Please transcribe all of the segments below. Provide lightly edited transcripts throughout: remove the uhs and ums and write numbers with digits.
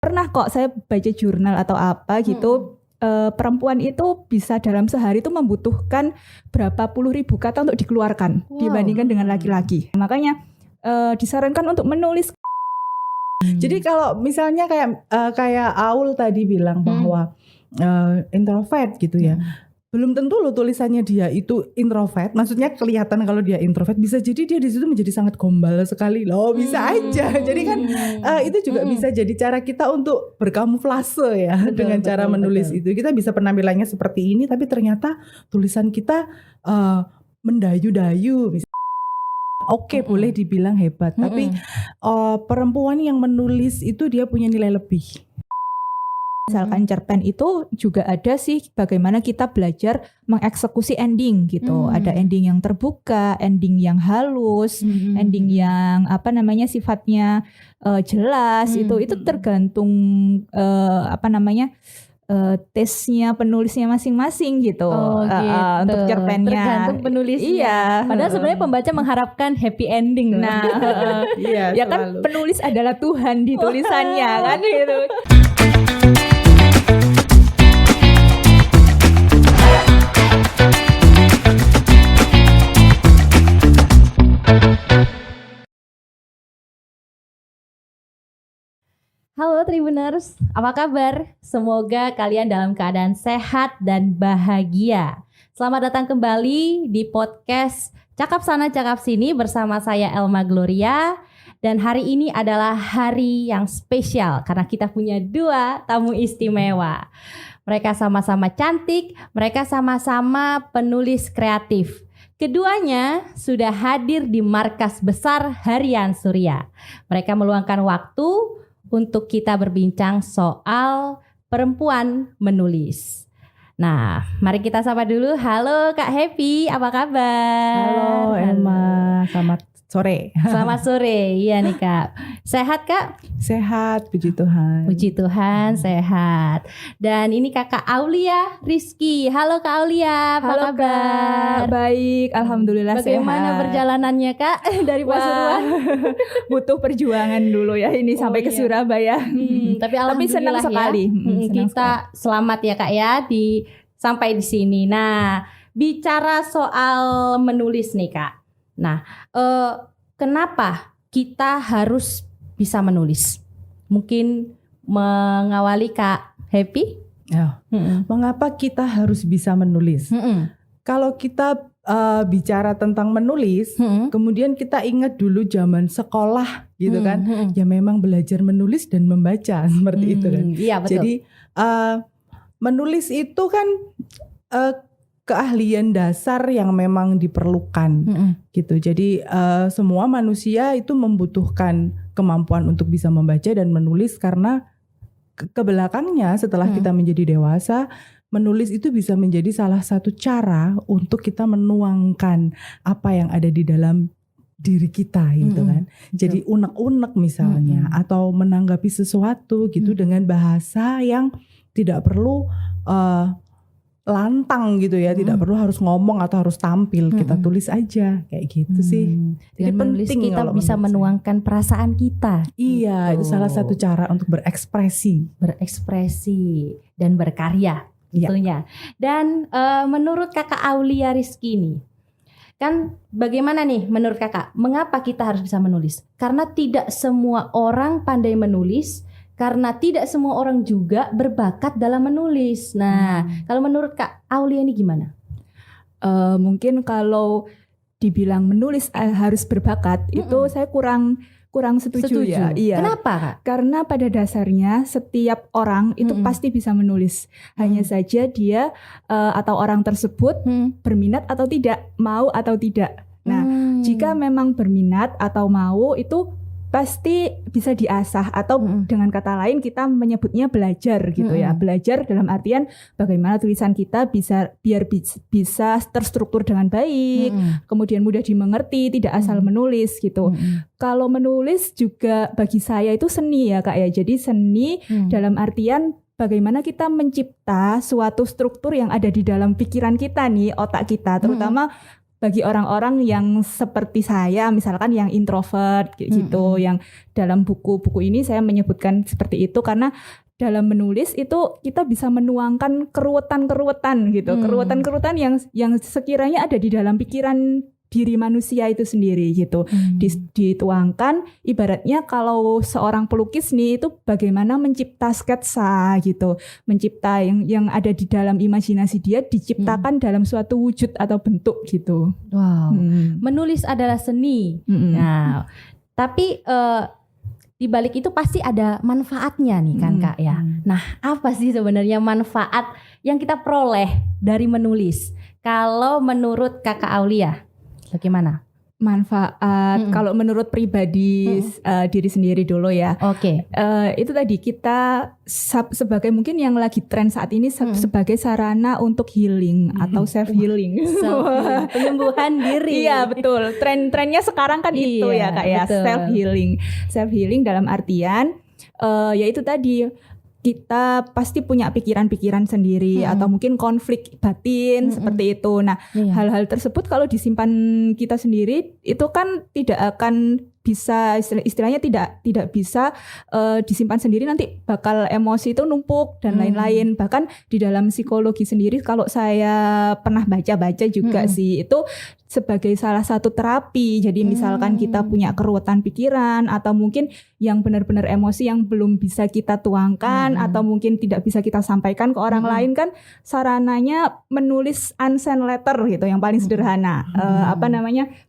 Pernah kok saya baca jurnal atau apa gitu, perempuan itu bisa dalam sehari itu membutuhkan berapa puluh ribu kata untuk dikeluarkan dibandingkan dengan laki-laki. Makanya disarankan untuk menulis. Jadi kalau misalnya kayak Aul tadi bilang bahwa introvert gitu ya. Belum tentu loh tulisannya dia itu introvert. Maksudnya kelihatan kalau dia introvert, bisa jadi dia di situ menjadi sangat gombal sekali loh, bisa aja. Jadi kan itu juga bisa jadi cara kita untuk berkamuflase ya, dengan cara menulis itu. Kita bisa penampilannya seperti ini, tapi ternyata tulisan kita mendayu-dayu. Oke, boleh dibilang hebat, tapi perempuan yang menulis itu dia punya nilai lebih. Misalkan cerpen itu juga ada sih bagaimana kita belajar mengeksekusi ending gitu. Ada ending yang terbuka, ending yang halus, ending yang sifatnya jelas. Itu tergantung tesnya penulisnya masing-masing gitu. Untuk cerpennya. Tergantung penulisnya. Iya. Padahal sebenarnya pembaca mengharapkan happy ending. Nah, iya, ya kan penulis adalah Tuhan di tulisannya kan gitu. Halo Tribuners, apa kabar? Semoga kalian dalam keadaan sehat dan bahagia. Selamat datang kembali di podcast Cakap Sana Cakap Sini bersama saya Elma Gloria. Dan hari ini adalah hari yang spesial karena kita punya dua tamu istimewa. Mereka sama-sama cantik, mereka sama-sama penulis kreatif. Keduanya sudah hadir di markas besar Harian Surya. Mereka meluangkan waktu untuk kita berbincang soal perempuan menulis. Nah, mari kita sapa dulu. Halo Kak Happy, apa kabar? Halo Elma, selamat sore. Selamat sore, iya nih Kak. Sehat Kak? Sehat, puji Tuhan. Puji Tuhan, sehat. Dan ini Kakak Aulia Rizky. Halo Kak Aulia, apa Halo kabar? Kak, baik, alhamdulillah Bagaimana sehat. perjalanannya Kak dari Pasuruan? Butuh perjuangan dulu ya ini sampai ke Surabaya. Tapi senang alhamdulillah sekali. ya, kita selamat ya Kak ya sampai di sini. Nah, bicara soal menulis nih Kak. Nah, kenapa kita harus bisa menulis? Mungkin mengawali Kak Happy? Ya. Mengapa kita harus bisa menulis? Kalau kita bicara tentang menulis, kemudian kita ingat dulu zaman sekolah gitu kan, ya memang belajar menulis dan membaca seperti itu kan. Iya, betul. Jadi menulis itu kan keahlian dasar yang memang diperlukan gitu. Jadi semua manusia itu membutuhkan kemampuan untuk bisa membaca dan menulis karena kebelakangnya setelah kita menjadi dewasa, menulis itu bisa menjadi salah satu cara untuk kita menuangkan apa yang ada di dalam diri kita gitu kan. Jadi unek-unek misalnya atau menanggapi sesuatu gitu dengan bahasa yang tidak perlu lantang gitu ya, tidak perlu harus ngomong atau harus tampil, kita tulis aja kayak gitu sih. Dengan menulis kita bisa menuangkan perasaan kita. Iya, itu salah satu cara untuk berekspresi dan berkarya tentunya. Dan menurut Kakak Aulia Rizky nih, kan bagaimana nih menurut Kakak, mengapa kita harus bisa menulis? Karena tidak semua orang pandai menulis. Karena tidak semua orang juga berbakat dalam menulis. Nah, kalau menurut Kak Aulia ini gimana? Mungkin kalau dibilang menulis harus berbakat, itu saya kurang setuju ya. Iya. Kenapa Kak? Karena pada dasarnya setiap orang itu pasti bisa menulis. Hanya saja dia atau orang tersebut berminat atau tidak, mau atau tidak. Nah, jika memang berminat atau mau itu pasti bisa diasah atau dengan kata lain kita menyebutnya belajar gitu ya. Belajar dalam artian bagaimana tulisan kita bisa terstruktur dengan baik, kemudian mudah dimengerti, tidak asal menulis gitu. Kalau menulis juga bagi saya itu seni ya Kak ya. Jadi seni dalam artian bagaimana kita mencipta suatu struktur yang ada di dalam pikiran kita nih, otak kita, terutama bagi orang-orang yang seperti saya, misalkan yang introvert gitu, yang dalam buku-buku ini saya menyebutkan seperti itu karena dalam menulis itu kita bisa menuangkan keruwetan-keruwetan gitu, keruwetan-keruwetan yang sekiranya ada di dalam pikiran diri manusia itu sendiri gitu. Dituangkan ibaratnya kalau seorang pelukis nih itu bagaimana mencipta sketsa gitu, mencipta yang ada di dalam imajinasi dia diciptakan dalam suatu wujud atau bentuk gitu. Wow. Menulis adalah seni. Nah, tapi di balik itu pasti ada manfaatnya nih kan Kak ya. Nah, apa sih sebenarnya manfaat yang kita peroleh dari menulis? Kalau menurut Kakak Aulia, bagaimana? Manfaat kalau menurut pribadi diri sendiri dulu ya. Oke. Itu tadi kita sebagai mungkin yang lagi tren saat ini sebagai sarana untuk healing atau self healing. Penyembuhan diri. Iya betul. Trennya sekarang kan itu ya Kak ya, self healing. Self healing dalam artian yaitu tadi kita pasti punya pikiran-pikiran sendiri atau mungkin konflik batin seperti itu. Nah, hal-hal tersebut kalau disimpan kita sendiri itu kan tidak akan bisa istilahnya tidak bisa disimpan sendiri, nanti bakal emosi itu numpuk dan lain-lain. Bahkan di dalam psikologi sendiri kalau saya pernah baca-baca juga sih itu sebagai salah satu terapi. Jadi misalkan kita punya keruwetan pikiran atau mungkin yang benar-benar emosi yang belum bisa kita tuangkan atau mungkin tidak bisa kita sampaikan ke orang lain, kan sarananya menulis unsent letter gitu yang paling sederhana.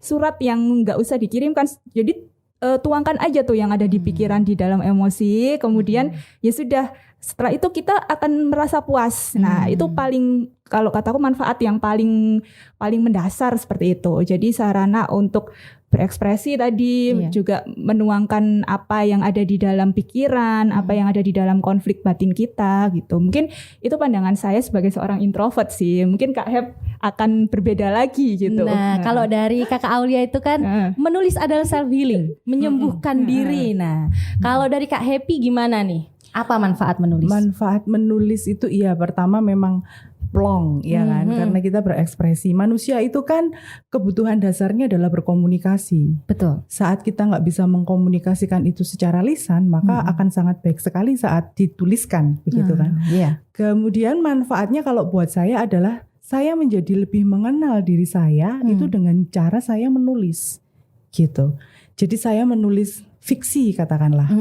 Surat yang nggak usah dikirimkan. Jadi tuangkan aja tuh yang ada di pikiran, di dalam emosi, kemudian ya sudah, setelah itu kita akan merasa puas. Nah itu paling, kalau kataku manfaat yang paling mendasar seperti itu. Jadi sarana untuk berekspresi tadi, juga menuangkan apa yang ada di dalam pikiran, apa yang ada di dalam konflik batin kita gitu. Mungkin itu pandangan saya sebagai seorang introvert sih. Mungkin Kak Hep akan berbeda lagi gitu. Nah, kalau dari Kakak Aulia itu kan menulis adalah self healing, menyembuhkan diri. Nah, kalau dari Kak Happy gimana nih? Apa manfaat menulis? Manfaat menulis itu pertama memang plong ya kan, karena kita berekspresi. Manusia itu kan kebutuhan dasarnya adalah berkomunikasi. Betul. Saat kita nggak bisa mengkomunikasikan itu secara lisan, maka akan sangat baik sekali saat dituliskan, begitu kan? Iya. Kemudian manfaatnya kalau buat saya adalah saya menjadi lebih mengenal diri saya itu dengan cara saya menulis, gitu. Jadi saya menulis fiksi katakanlah.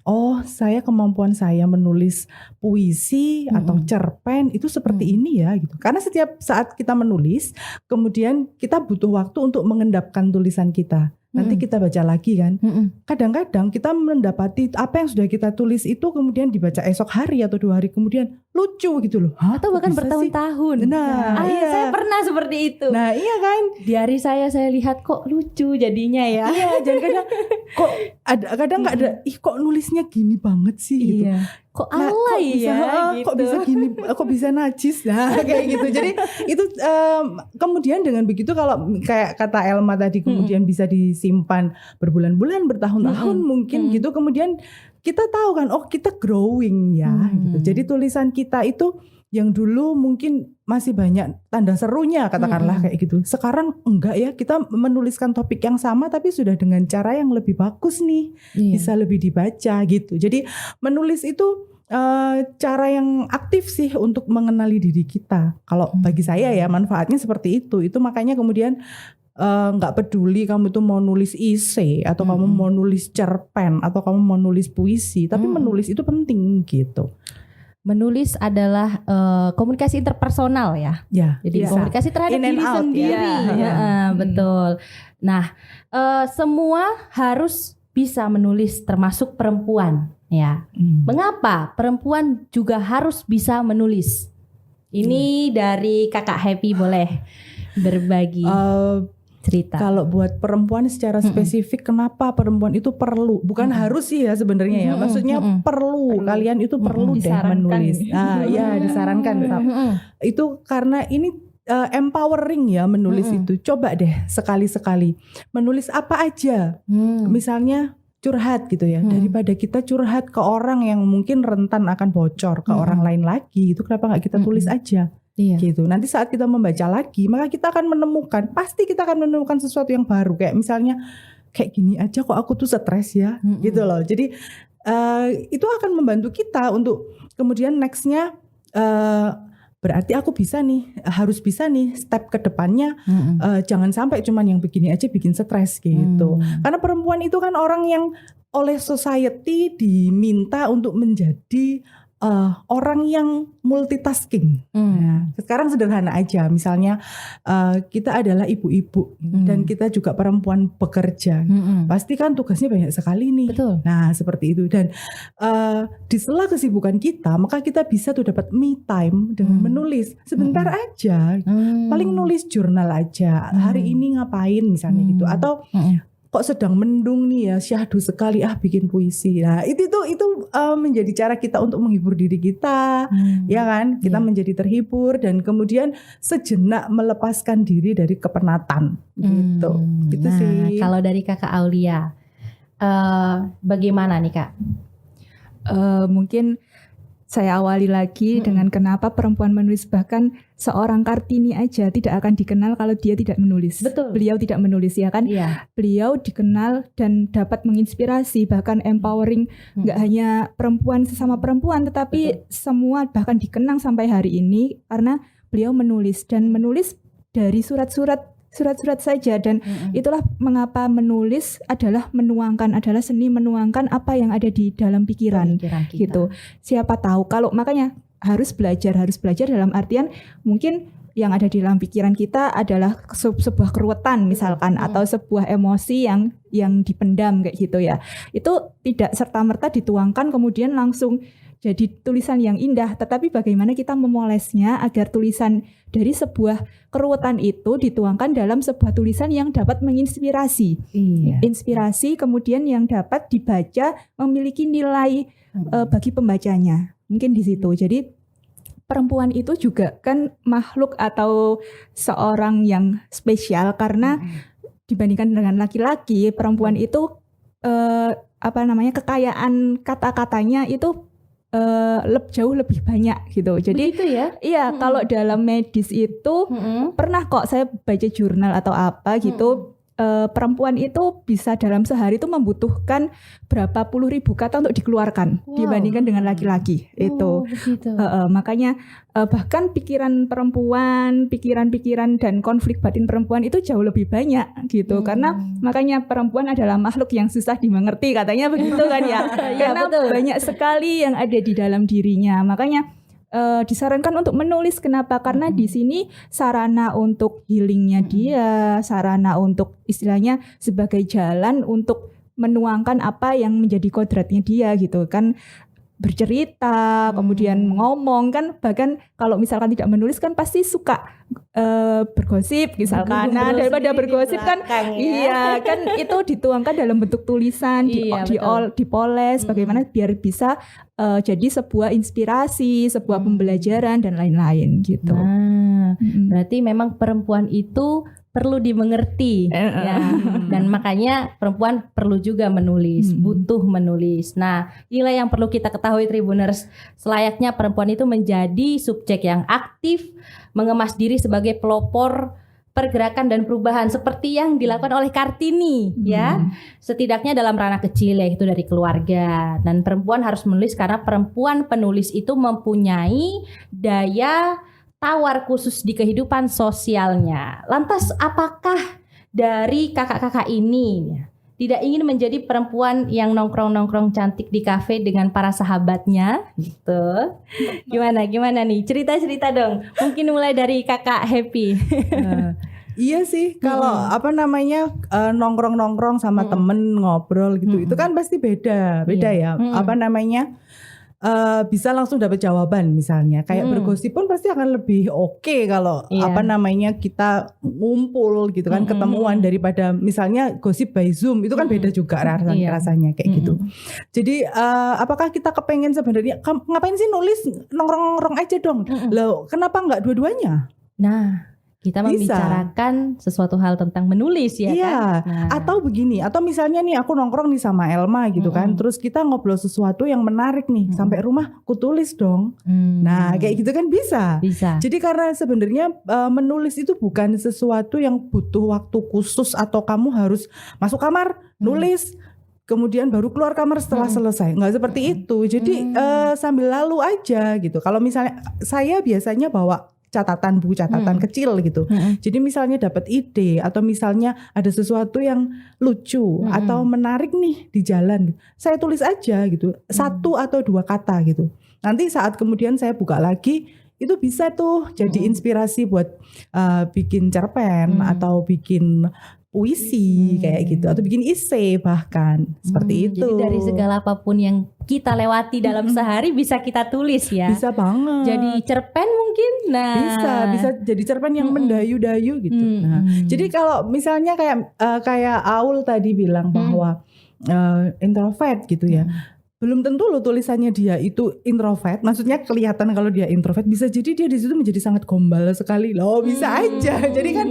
Oh, kemampuan saya menulis puisi atau cerpen itu seperti ini ya gitu. Karena setiap saat kita menulis, kemudian kita butuh waktu untuk mengendapkan tulisan kita. Nanti kita baca lagi kan. Kadang-kadang kita mendapati apa yang sudah kita tulis itu kemudian dibaca esok hari atau 2 hari kemudian lucu gitu loh. Atau bahkan bertahun-tahun. Nah, saya pernah seperti itu. Nah, iya kan. Diari saya lihat kok lucu jadinya ya. Iya, dan kadang nggak ada. Kok nulisnya gini banget sih gitu. Kok alay gitu. Kok bisa gini, kok bisa najis kayak gitu. Jadi itu kemudian dengan begitu kalau kayak kata Elma tadi kemudian bisa disimpan berbulan-bulan, bertahun-tahun mungkin gitu. Kemudian kita tahu kan, kita growing ya gitu. Jadi tulisan kita itu yang dulu mungkin masih banyak tanda serunya katakanlah kayak gitu. Sekarang enggak ya, kita menuliskan topik yang sama tapi sudah dengan cara yang lebih bagus nih. Bisa lebih dibaca gitu. Jadi menulis itu cara yang aktif sih untuk mengenali diri kita. Kalau bagi saya ya manfaatnya seperti itu. Itu makanya kemudian nggak peduli kamu tuh mau nulis esai atau kamu mau nulis cerpen atau kamu mau nulis puisi, tapi menulis itu penting gitu. Menulis adalah komunikasi interpersonal ya. Jadi komunikasi terhadap diri sendiri. Betul. Nah, semua harus bisa menulis termasuk perempuan ya. Mengapa perempuan juga harus bisa menulis? Ini dari Kakak Happy boleh berbagi cerita. Kalau buat perempuan secara spesifik, kenapa perempuan itu perlu? Bukan harus sih ya sebenarnya ya. Maksudnya perlu. Kalian itu perlu deh menulis. Disarankan. Itu karena ini empowering ya menulis itu. Coba deh sekali-sekali menulis apa aja. Misalnya curhat gitu ya. Daripada kita curhat ke orang yang mungkin rentan akan bocor ke orang lain lagi, itu kenapa nggak kita tulis aja gitu. Nanti saat kita membaca lagi, maka kita akan pasti kita akan menemukan sesuatu yang baru. Kayak misalnya, kayak gini aja kok aku tuh stres ya, gitu loh. Jadi itu akan membantu kita untuk kemudian nextnya, berarti aku harus bisa nih step ke depannya. Jangan sampai cuman yang begini aja bikin stres gitu. Karena perempuan itu kan orang yang oleh society diminta untuk menjadi orang yang multitasking. Nah, sekarang sederhana aja, misalnya kita adalah ibu-ibu dan kita juga perempuan bekerja, pasti kan tugasnya banyak sekali nih. Betul. Nah seperti itu, dan di sela kesibukan kita, maka kita bisa tuh dapat me time dengan menulis sebentar aja, paling nulis jurnal aja, hari ini ngapain misalnya gitu, atau kok sedang mendung nih ya, syahdu sekali, bikin puisi. Nah itu menjadi cara kita untuk menghibur diri kita, ya kan? Kita menjadi terhibur dan kemudian sejenak melepaskan diri dari kepenatan, gitu. Gitu nah, sih. Kalau dari Kakak Aulia, bagaimana nih Kak? Mungkin saya awali lagi dengan kenapa perempuan menulis. Bahkan seorang Kartini aja tidak akan dikenal kalau dia tidak menulis. Betul. Beliau tidak menulis, ya kan? Iya. Beliau dikenal dan dapat menginspirasi, bahkan empowering, nggak hanya perempuan sesama perempuan, tetapi semua, bahkan dikenang sampai hari ini karena beliau menulis, dan menulis dari surat-surat saja. Dan itulah mengapa menulis adalah adalah seni menuangkan apa yang ada di dalam pikiran gitu. Siapa tahu, kalau makanya harus belajar dalam artian mungkin yang ada di dalam pikiran kita adalah sebuah keruwetan misalkan, atau sebuah emosi yang dipendam kayak gitu ya. Itu tidak serta-merta dituangkan kemudian langsung jadi tulisan yang indah, tetapi bagaimana kita memolesnya agar tulisan dari sebuah keruwetan itu dituangkan dalam sebuah tulisan yang dapat menginspirasi. Inspirasi kemudian yang dapat dibaca, memiliki nilai bagi pembacanya. Mungkin di situ. Jadi perempuan itu juga kan makhluk atau seorang yang spesial karena dibandingkan dengan laki-laki, perempuan itu kekayaan kata-katanya itu jauh lebih banyak gitu. Jadi begitu ya? Iya, kalau dalam medis itu pernah kok saya baca jurnal atau apa gitu, perempuan itu bisa dalam sehari itu membutuhkan berapa puluh ribu kata untuk dikeluarkan dibandingkan dengan laki-laki itu. Makanya bahkan pikiran perempuan, pikiran-pikiran dan konflik batin perempuan itu jauh lebih banyak gitu. Karena makanya perempuan adalah makhluk yang susah dimengerti, katanya begitu kan ya. Karena banyak sekali yang ada di dalam dirinya. Makanya disarankan untuk menulis. Kenapa? Karena di sini sarana untuk healingnya dia, sarana untuk istilahnya sebagai jalan untuk menuangkan apa yang menjadi kodratnya dia gitu kan. Bercerita, kemudian ngomong kan, bahkan kalau misalkan tidak menulis kan pasti suka bergosip misalkan. Nah, daripada bergosip kan iya kan itu dituangkan dalam bentuk tulisan, dipoles bagaimana biar bisa jadi sebuah inspirasi, sebuah pembelajaran dan lain-lain gitu. Nah, berarti memang perempuan itu perlu dimengerti ya. Dan makanya perempuan perlu juga menulis, butuh menulis. Nah, inilah yang perlu kita ketahui Tribuners, selayaknya perempuan itu menjadi subjek yang aktif, mengemas diri sebagai pelopor pergerakan dan perubahan seperti yang dilakukan oleh Kartini ya. Setidaknya dalam ranah kecil, yaitu dari keluarga. Dan perempuan harus menulis karena perempuan penulis itu mempunyai daya tawar khusus di kehidupan sosialnya. Lantas apakah dari kakak-kakak ini tidak ingin menjadi perempuan yang nongkrong-nongkrong cantik di kafe dengan para sahabatnya gitu? Gimana nih? Cerita-cerita dong. Mungkin mulai dari Kakak Happy. Iya sih, kalau nongkrong-nongkrong sama temen ngobrol gitu, itu kan pasti beda ya. Bisa langsung dapat jawaban misalnya. Kayak bergosip pun pasti akan lebih oke kalau kita ngumpul gitu kan, ketemuan, daripada misalnya gosip by Zoom. Itu kan beda juga rasanya kayak gitu. Jadi apakah kita kepengen sebenarnya ngapain sih nulis, nongkrong-nongkrong aja dong. Loh, kenapa enggak dua-duanya? Nah, Kita membicarakan sesuatu hal tentang menulis ya kan? Nah. Atau begini, atau misalnya nih aku nongkrong nih sama Elma gitu kan, terus kita ngobrol sesuatu yang menarik nih, sampai rumah ku tulis dong. Nah kayak gitu kan bisa. Jadi karena sebenarnya menulis itu bukan sesuatu yang butuh waktu khusus atau kamu harus masuk kamar nulis, kemudian baru keluar kamar setelah selesai. Nggak seperti itu. Jadi sambil lalu aja gitu. Kalau misalnya saya biasanya bawa buku catatan kecil gitu. Jadi misalnya dapat ide atau misalnya ada sesuatu yang lucu atau menarik nih di jalan, saya tulis aja gitu. 1 atau 2 kata gitu. Nanti saat kemudian saya buka lagi, itu bisa tuh jadi inspirasi buat bikin cerpen atau bikin puisi kayak gitu, atau bikin esai bahkan seperti itu. Jadi dari segala apapun yang kita lewati dalam sehari bisa kita tulis ya. Bisa banget. Jadi cerpen mungkin. Nah, bisa jadi cerpen yang mendayu-dayu gitu. Nah, jadi kalau misalnya kayak Aul tadi bilang bahwa introvert gitu ya. Belum tentu loh tulisannya dia itu introvert. Maksudnya kelihatan kalau dia introvert, bisa jadi dia di situ menjadi sangat gombal sekali loh. Bisa aja. Jadi kan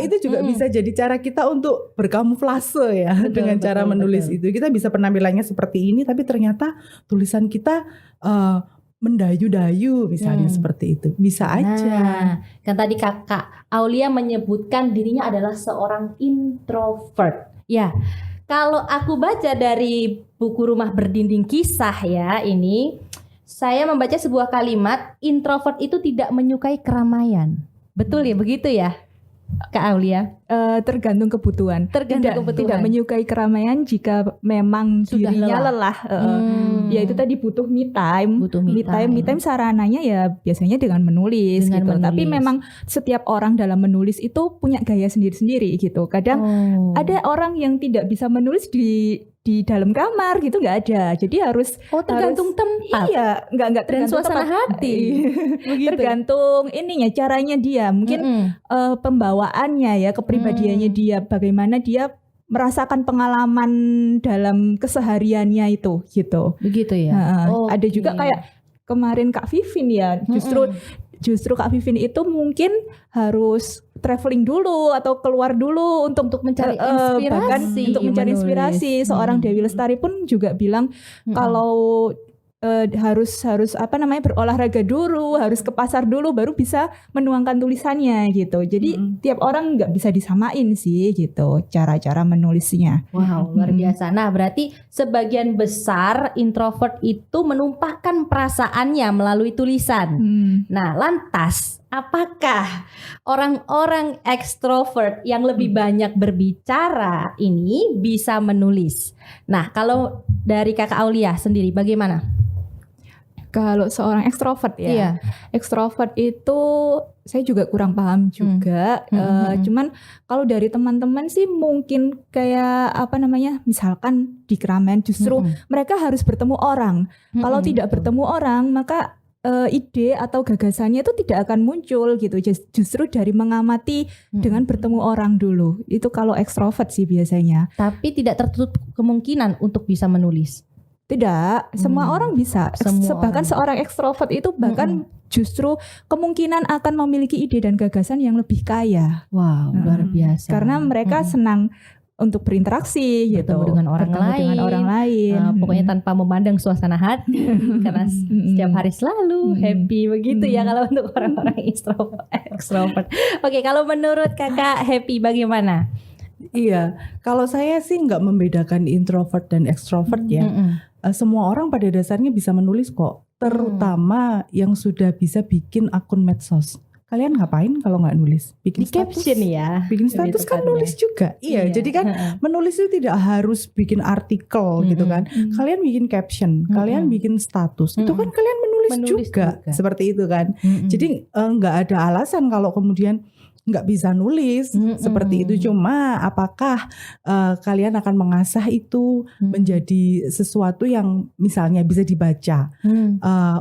itu juga bisa jadi cara kita untuk berkamuflase ya, dengan cara menulis itu. Kita bisa penampilannya seperti ini, tapi ternyata tulisan kita mendayu-dayu misalnya seperti itu. Bisa aja. Kan tadi Kakak Aulia menyebutkan dirinya adalah seorang introvert. Ya. Kalau aku baca dari buku Rumah Berdinding Kisah ya, ini saya membaca sebuah kalimat, introvert itu tidak menyukai keramaian. Betul ya, begitu ya Kak Aulia? Tergantung kebutuhan. Tidak menyukai keramaian jika memang sudah dirinya lelah. Ya itu tadi butuh me time. Me time sarananya ya biasanya dengan menulis gitu. Tapi memang setiap orang dalam menulis itu punya gaya sendiri-sendiri gitu. Kadang ada orang yang tidak bisa menulis di dalam kamar gitu, nggak ada. Jadi harus tergantung tempat. Iya, nggak tergantung suasana hati. Tergantung ininya, caranya dia. Mungkin pembawaannya ya, kepribadiannya dia, bagaimana dia merasakan pengalaman dalam kesehariannya itu gitu. Begitu ya. Ada juga kayak kemarin Kak Vivin ya, justru Kak Vivin itu mungkin harus traveling dulu atau keluar dulu untuk mencari inspirasi, bahkan untuk mencari inspirasi. Seorang Dewi Lestari pun juga bilang kalau harus berolahraga dulu, harus ke pasar dulu baru bisa menuangkan tulisannya gitu. Jadi tiap orang nggak bisa disamain sih gitu cara-cara menulisnya. Wow, luar biasa. Nah, berarti sebagian besar introvert itu menumpahkan perasaannya melalui tulisan. Nah, lantas apakah orang-orang ekstrovert yang lebih banyak berbicara ini bisa menulis? Nah, kalau dari Kakak Aulia sendiri bagaimana? Kalau seorang ekstrovert ya, ekstrovert itu saya juga kurang paham juga. Cuman kalau dari teman-teman sih mungkin kayak misalkan di keramaian justru mereka harus bertemu orang. Kalau tidak bertemu orang maka ide atau gagasannya itu tidak akan muncul gitu. Justru dari mengamati dengan bertemu orang dulu. Itu kalau ekstrovert sih biasanya. Tapi tidak tertutup kemungkinan untuk bisa menulis. Tidak, semua orang bisa. Bahkan seorang ekstrovert itu bahkan justru kemungkinan akan memiliki ide dan gagasan yang lebih kaya. Wow, luar biasa. Karena mereka senang untuk berinteraksi gitu, dengan orang lain. Pokoknya tanpa memandang suasana hati, karena setiap hari selalu happy begitu ya kalau untuk orang-orang ekstrovert. Oke, kalau menurut Kakak Happy bagaimana? Iya, kalau saya sih nggak membedakan introvert dan extrovert ya. Semua orang pada dasarnya bisa menulis kok, terutama yang sudah bisa bikin akun medsos. Kalian ngapain kalau nggak nulis? Bikin status, caption ya. Bikin status kan nulis juga. Iya, jadi kan menulis itu tidak harus bikin artikel gitu kan. Kalian bikin caption, kalian bikin status, itu kan kalian menulis juga. Seperti itu kan. Jadi nggak ada alasan kalau kemudian nggak bisa nulis seperti itu. Cuma apakah kalian akan mengasah itu menjadi sesuatu yang misalnya bisa dibaca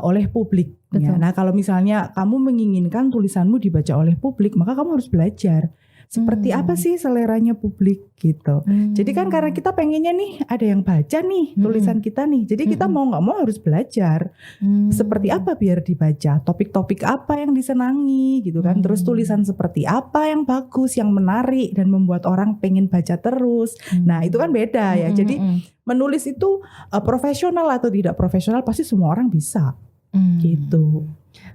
oleh publik. Ya. Nah kalau misalnya kamu menginginkan tulisanmu dibaca oleh publik, maka kamu harus belajar. seperti apa sih seleranya publik gitu. Jadi kan karena kita pengennya nih ada yang baca nih tulisan kita nih. Jadi kita mau nggak mau harus belajar seperti apa biar dibaca, topik-topik apa yang disenangi gitu kan. Terus tulisan seperti apa yang bagus, yang menarik dan membuat orang pengen baca terus. Nah itu kan beda ya. Jadi menulis itu profesional atau tidak profesional pasti semua orang bisa gitu.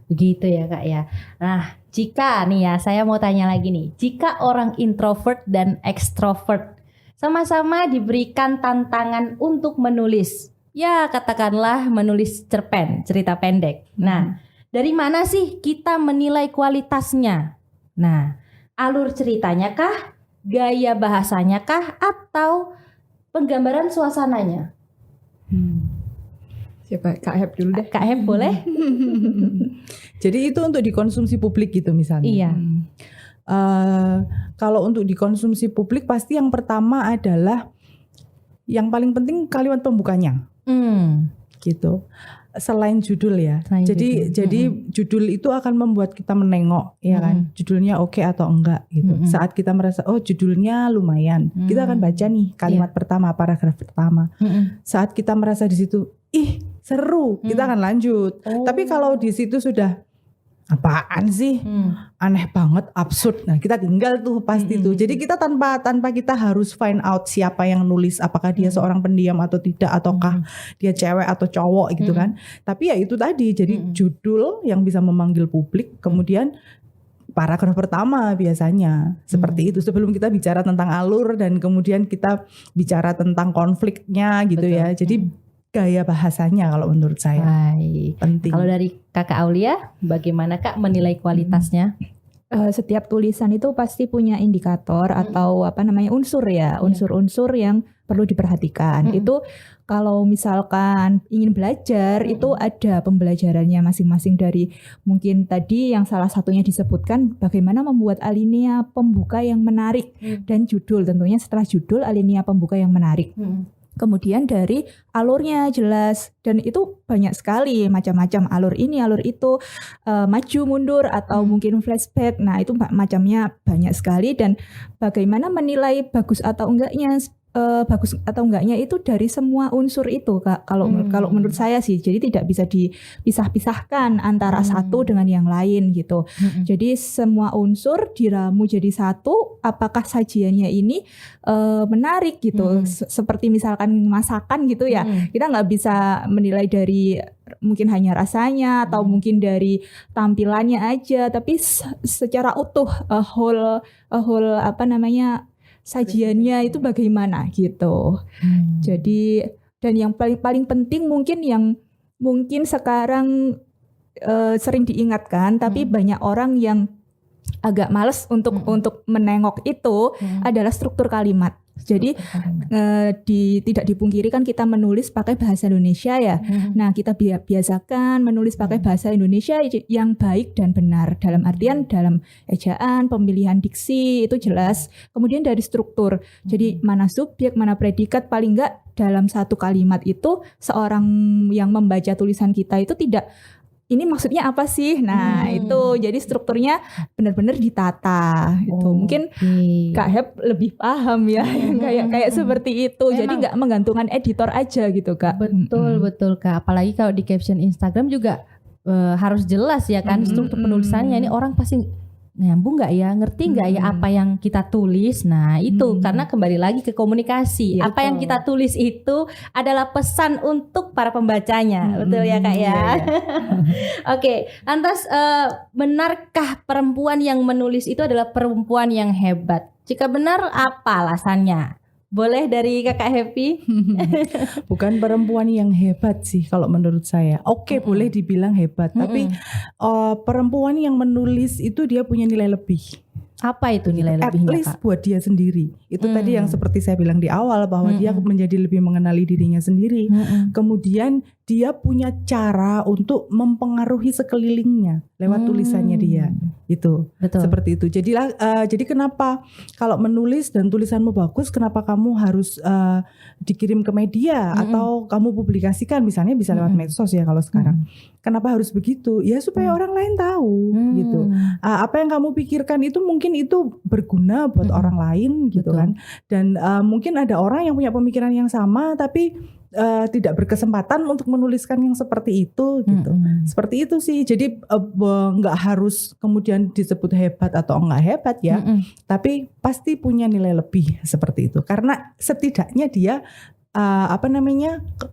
Begitu ya Kak ya. Nah jika nih ya saya mau tanya lagi nih, jika orang introvert dan ekstrovert sama-sama diberikan tantangan untuk menulis, ya katakanlah menulis cerpen, cerita pendek. Nah dari mana sih kita menilai kualitasnya? Nah alur ceritanya kah, gaya bahasanya kah, atau penggambaran suasananya? Siapa? Kak Heb dulu deh. Kak Heb boleh? Jadi itu untuk dikonsumsi publik gitu misalnya. Iya. Kalau untuk dikonsumsi publik pasti yang pertama adalah yang paling penting kalimat pembukanya, gitu. Selain judul ya. Jadi judul itu akan membuat kita menengok, ya kan? Judulnya oke atau enggak gitu. Saat kita merasa oh judulnya lumayan, kita akan baca nih kalimat pertama, paragraf pertama. Saat kita merasa di situ, ih seru, kita akan lanjut. Tapi kalau di situ sudah apaan sih, aneh banget, absurd, nah kita tinggal tuh pasti tuh. Jadi kita tanpa kita harus find out siapa yang nulis, apakah dia seorang pendiam atau tidak, ataukah dia cewek atau cowok gitu kan. Tapi ya itu tadi, jadi judul yang bisa memanggil publik, kemudian paragraf pertama biasanya seperti itu, sebelum kita bicara tentang alur dan kemudian kita bicara tentang konfliknya gitu. Betul. Ya. Jadi gaya bahasanya kalau menurut saya penting. Kalau dari Kakak Aulia, bagaimana Kak menilai kualitasnya? Setiap tulisan itu pasti punya indikator atau unsur ya, unsur-unsur yang perlu diperhatikan. Itu kalau misalkan ingin belajar itu ada pembelajarannya masing-masing, dari mungkin tadi yang salah satunya disebutkan bagaimana membuat alinea pembuka yang menarik dan judul, tentunya setelah judul alinea pembuka yang menarik. Kemudian dari alurnya jelas, dan itu banyak sekali macam-macam alur ini, alur itu, maju mundur atau mungkin flashback. Nah itu macamnya banyak sekali, dan bagaimana menilai bagus atau enggaknya itu dari semua unsur itu Kak. Kalau menurut saya sih, jadi tidak bisa dipisah-pisahkan antara satu dengan yang lain gitu. Jadi semua unsur diramu jadi satu. Apakah sajiannya ini menarik gitu? Seperti misalkan masakan gitu ya, kita nggak bisa menilai dari mungkin hanya rasanya atau mungkin dari tampilannya aja, tapi secara utuh whole sajiannya itu bagaimana gitu. Jadi, dan yang paling penting mungkin yang mungkin sekarang sering diingatkan, tapi banyak orang yang agak malas untuk menengok itu adalah struktur kalimat. Jadi tidak dipungkiri kan kita menulis pakai bahasa Indonesia ya. Nah kita biasakan menulis pakai bahasa Indonesia yang baik dan benar. Dalam artian dalam ejaan, pemilihan diksi itu jelas. Kemudian dari struktur. Jadi mana subjek, mana predikat, paling enggak dalam satu kalimat itu seorang yang membaca tulisan kita itu tidak, ini maksudnya apa sih? Nah itu jadi strukturnya benar-benar ditata. Itu mungkin Kak Heb lebih paham ya, kayak seperti itu. Memang. Jadi nggak menggantungkan editor aja gitu Kak. Betul Kak. Apalagi kalau di caption Instagram juga harus jelas ya kan struktur penulisannya. Ini orang pasti nyambung nggak ya, ngerti nggak ya apa yang kita tulis. Nah itu karena kembali lagi ke komunikasi ya, apa yang kita tulis itu adalah pesan untuk para pembacanya. Betul ya Kak ya. Oke, lantas benarkah perempuan yang menulis itu adalah perempuan yang hebat? Jika benar, apa alasannya? Boleh dari Kakak Happy? Bukan perempuan yang hebat sih kalau menurut saya. Oke, boleh dibilang hebat, tapi perempuan yang menulis itu dia punya nilai lebih. Apa itu nilai lebihnya, At least Kak? buat dia sendiri. Itu tadi yang seperti saya bilang di awal, bahwa dia menjadi lebih mengenali dirinya sendiri. Kemudian dia punya cara untuk mempengaruhi sekelilingnya lewat tulisannya dia. Itu. Betul. Seperti itu. Jadi kenapa kalau menulis dan tulisanmu bagus, kenapa kamu harus dikirim ke media atau kamu publikasikan, misalnya bisa lewat medsos ya kalau sekarang. Kenapa harus begitu? Ya supaya orang lain tahu gitu. Apa yang kamu pikirkan itu mungkin itu berguna buat orang lain gitu. Betul. Kan. Dan mungkin ada orang yang punya pemikiran yang sama tapi tidak berkesempatan untuk menuliskan yang seperti itu gitu. Seperti itu sih. Jadi nggak harus kemudian disebut hebat atau enggak hebat ya. Tapi pasti punya nilai lebih seperti itu. Karena setidaknya dia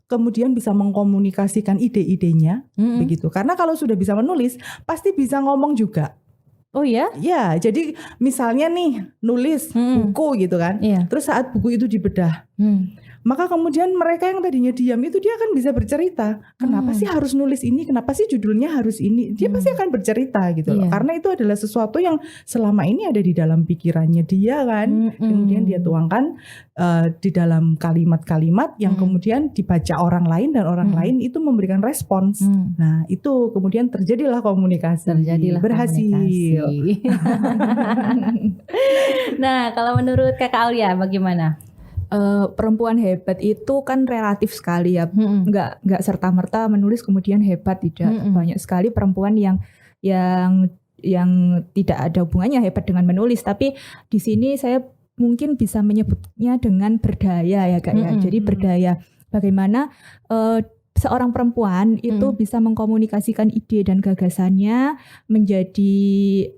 kemudian bisa mengkomunikasikan ide-idenya begitu. Karena kalau sudah bisa menulis pasti bisa ngomong juga. Oh ya? Ya, jadi misalnya nih nulis buku gitu kan. Terus saat buku itu dibedah, maka kemudian mereka yang tadinya diam itu dia akan bisa bercerita. Kenapa sih harus nulis ini? Kenapa sih judulnya harus ini? Dia pasti akan bercerita gitu loh. Karena itu adalah sesuatu yang selama ini ada di dalam pikirannya dia kan. Kemudian dia tuangkan di dalam kalimat-kalimat yang kemudian dibaca orang lain dan orang lain itu memberikan respons. Nah, itu kemudian terjadilah komunikasi. Berhasil. Komunikasi. Nah, kalau menurut Kakak Aulia bagaimana? Perempuan hebat itu kan relatif sekali ya, nggak serta-merta menulis kemudian hebat, tidak. Banyak sekali perempuan yang tidak ada hubungannya hebat dengan menulis, tapi di sini saya mungkin bisa menyebutnya dengan berdaya ya Kak ya. Jadi berdaya bagaimana seorang perempuan itu bisa mengkomunikasikan ide dan gagasannya menjadi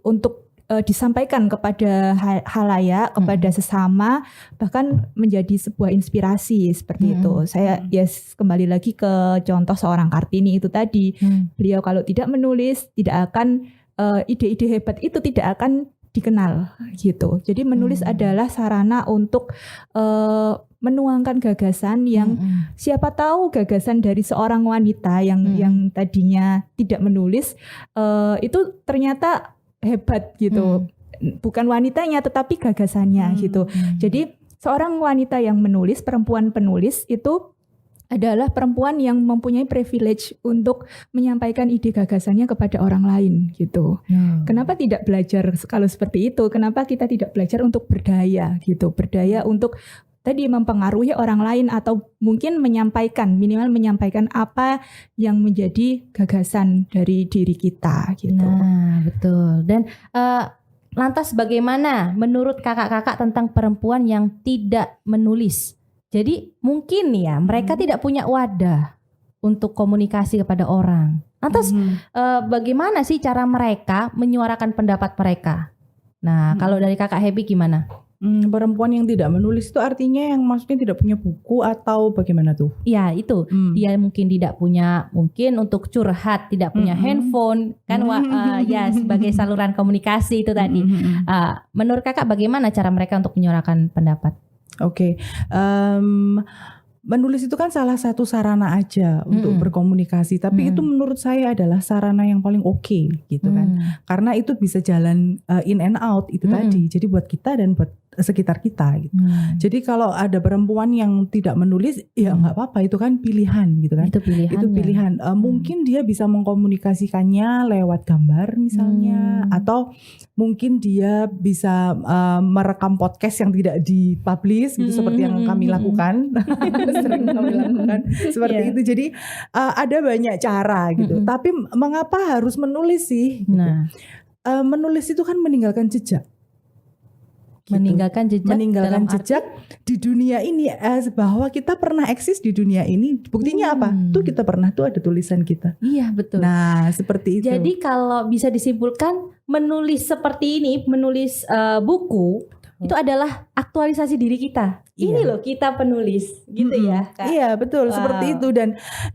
untuk disampaikan kepada halayak, kepada sesama, bahkan menjadi sebuah inspirasi seperti itu. Saya kembali lagi ke contoh seorang Kartini itu tadi. Beliau kalau tidak menulis, tidak akan ide-ide hebat itu tidak akan dikenal gitu. Jadi menulis adalah sarana untuk menuangkan gagasan yang siapa tahu gagasan dari seorang wanita yang tadinya tidak menulis itu ternyata hebat gitu. Bukan wanitanya tetapi gagasannya gitu. Jadi seorang wanita yang menulis, perempuan penulis itu adalah perempuan yang mempunyai privilege untuk menyampaikan ide gagasannya kepada orang lain gitu. Kenapa tidak belajar kalau seperti itu? Kenapa kita tidak belajar untuk berdaya gitu? Berdaya untuk tadi mempengaruhi orang lain atau mungkin minimal menyampaikan apa yang menjadi gagasan dari diri kita gitu. Nah, betul. Dan lantas bagaimana menurut kakak-kakak tentang perempuan yang tidak menulis? Jadi mungkin ya mereka tidak punya wadah untuk komunikasi kepada orang. Lantas bagaimana sih cara mereka menyuarakan pendapat mereka? Nah, kalau dari Kakak Happy gimana? Perempuan yang tidak menulis itu artinya yang maksudnya tidak punya buku atau bagaimana tuh? Ya itu, dia mungkin tidak punya, mungkin untuk curhat, tidak punya handphone, kan ya sebagai saluran komunikasi itu tadi. Menurut kakak bagaimana cara mereka untuk menyuarakan pendapat? Oke. Menulis itu kan salah satu sarana aja untuk berkomunikasi, tapi itu menurut saya adalah sarana yang paling oke gitu kan. Karena itu bisa jalan in and out itu tadi. Jadi buat kita dan buat sekitar kita gitu. Jadi kalau ada perempuan yang tidak menulis ya nggak apa-apa, itu kan pilihan gitu kan. Itu pilihan. Mungkin dia bisa mengkomunikasikannya lewat gambar misalnya, atau mungkin dia bisa merekam podcast yang tidak dipublish gitu seperti yang kami lakukan. Sering kami lakukan seperti itu. Jadi ada banyak cara gitu. Tapi mengapa harus menulis sih? Gitu. Menulis itu kan meninggalkan jejak. Gitu. Meninggalkan jejak di dunia ini, bahwa kita pernah eksis di dunia ini. Buktinya apa? Tuh kita pernah, tuh ada tulisan kita. Iya betul. Nah seperti itu. Jadi kalau bisa disimpulkan, menulis seperti ini, menulis buku itu adalah aktualisasi diri kita. Ini loh kita penulis, gitu ya Kak? Iya betul, seperti itu.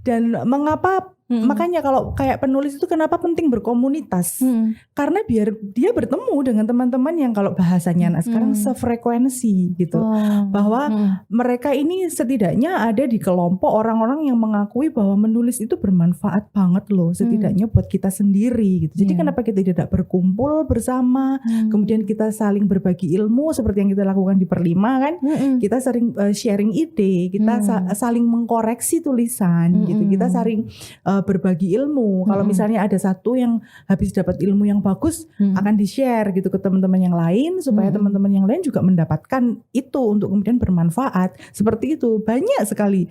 Dan mengapa Makanya kalau kayak penulis itu kenapa penting berkomunitas? Karena biar dia bertemu dengan teman-teman yang kalau bahasanya sekarang sefrekuensi gitu. Bahwa mereka ini setidaknya ada di kelompok orang-orang yang mengakui bahwa menulis itu bermanfaat banget loh, setidaknya buat kita sendiri gitu. Jadi kenapa kita tidak berkumpul bersama, kemudian kita saling berbagi ilmu seperti yang kita lakukan di Perlima kan? Kita sering sharing ide, kita saling mengkoreksi tulisan gitu. Kita saling berbagi ilmu. Kalau misalnya ada satu yang habis dapat ilmu yang bagus, akan di-share gitu ke teman-teman yang lain supaya teman-teman yang lain juga mendapatkan itu untuk kemudian bermanfaat. Seperti itu. Banyak sekali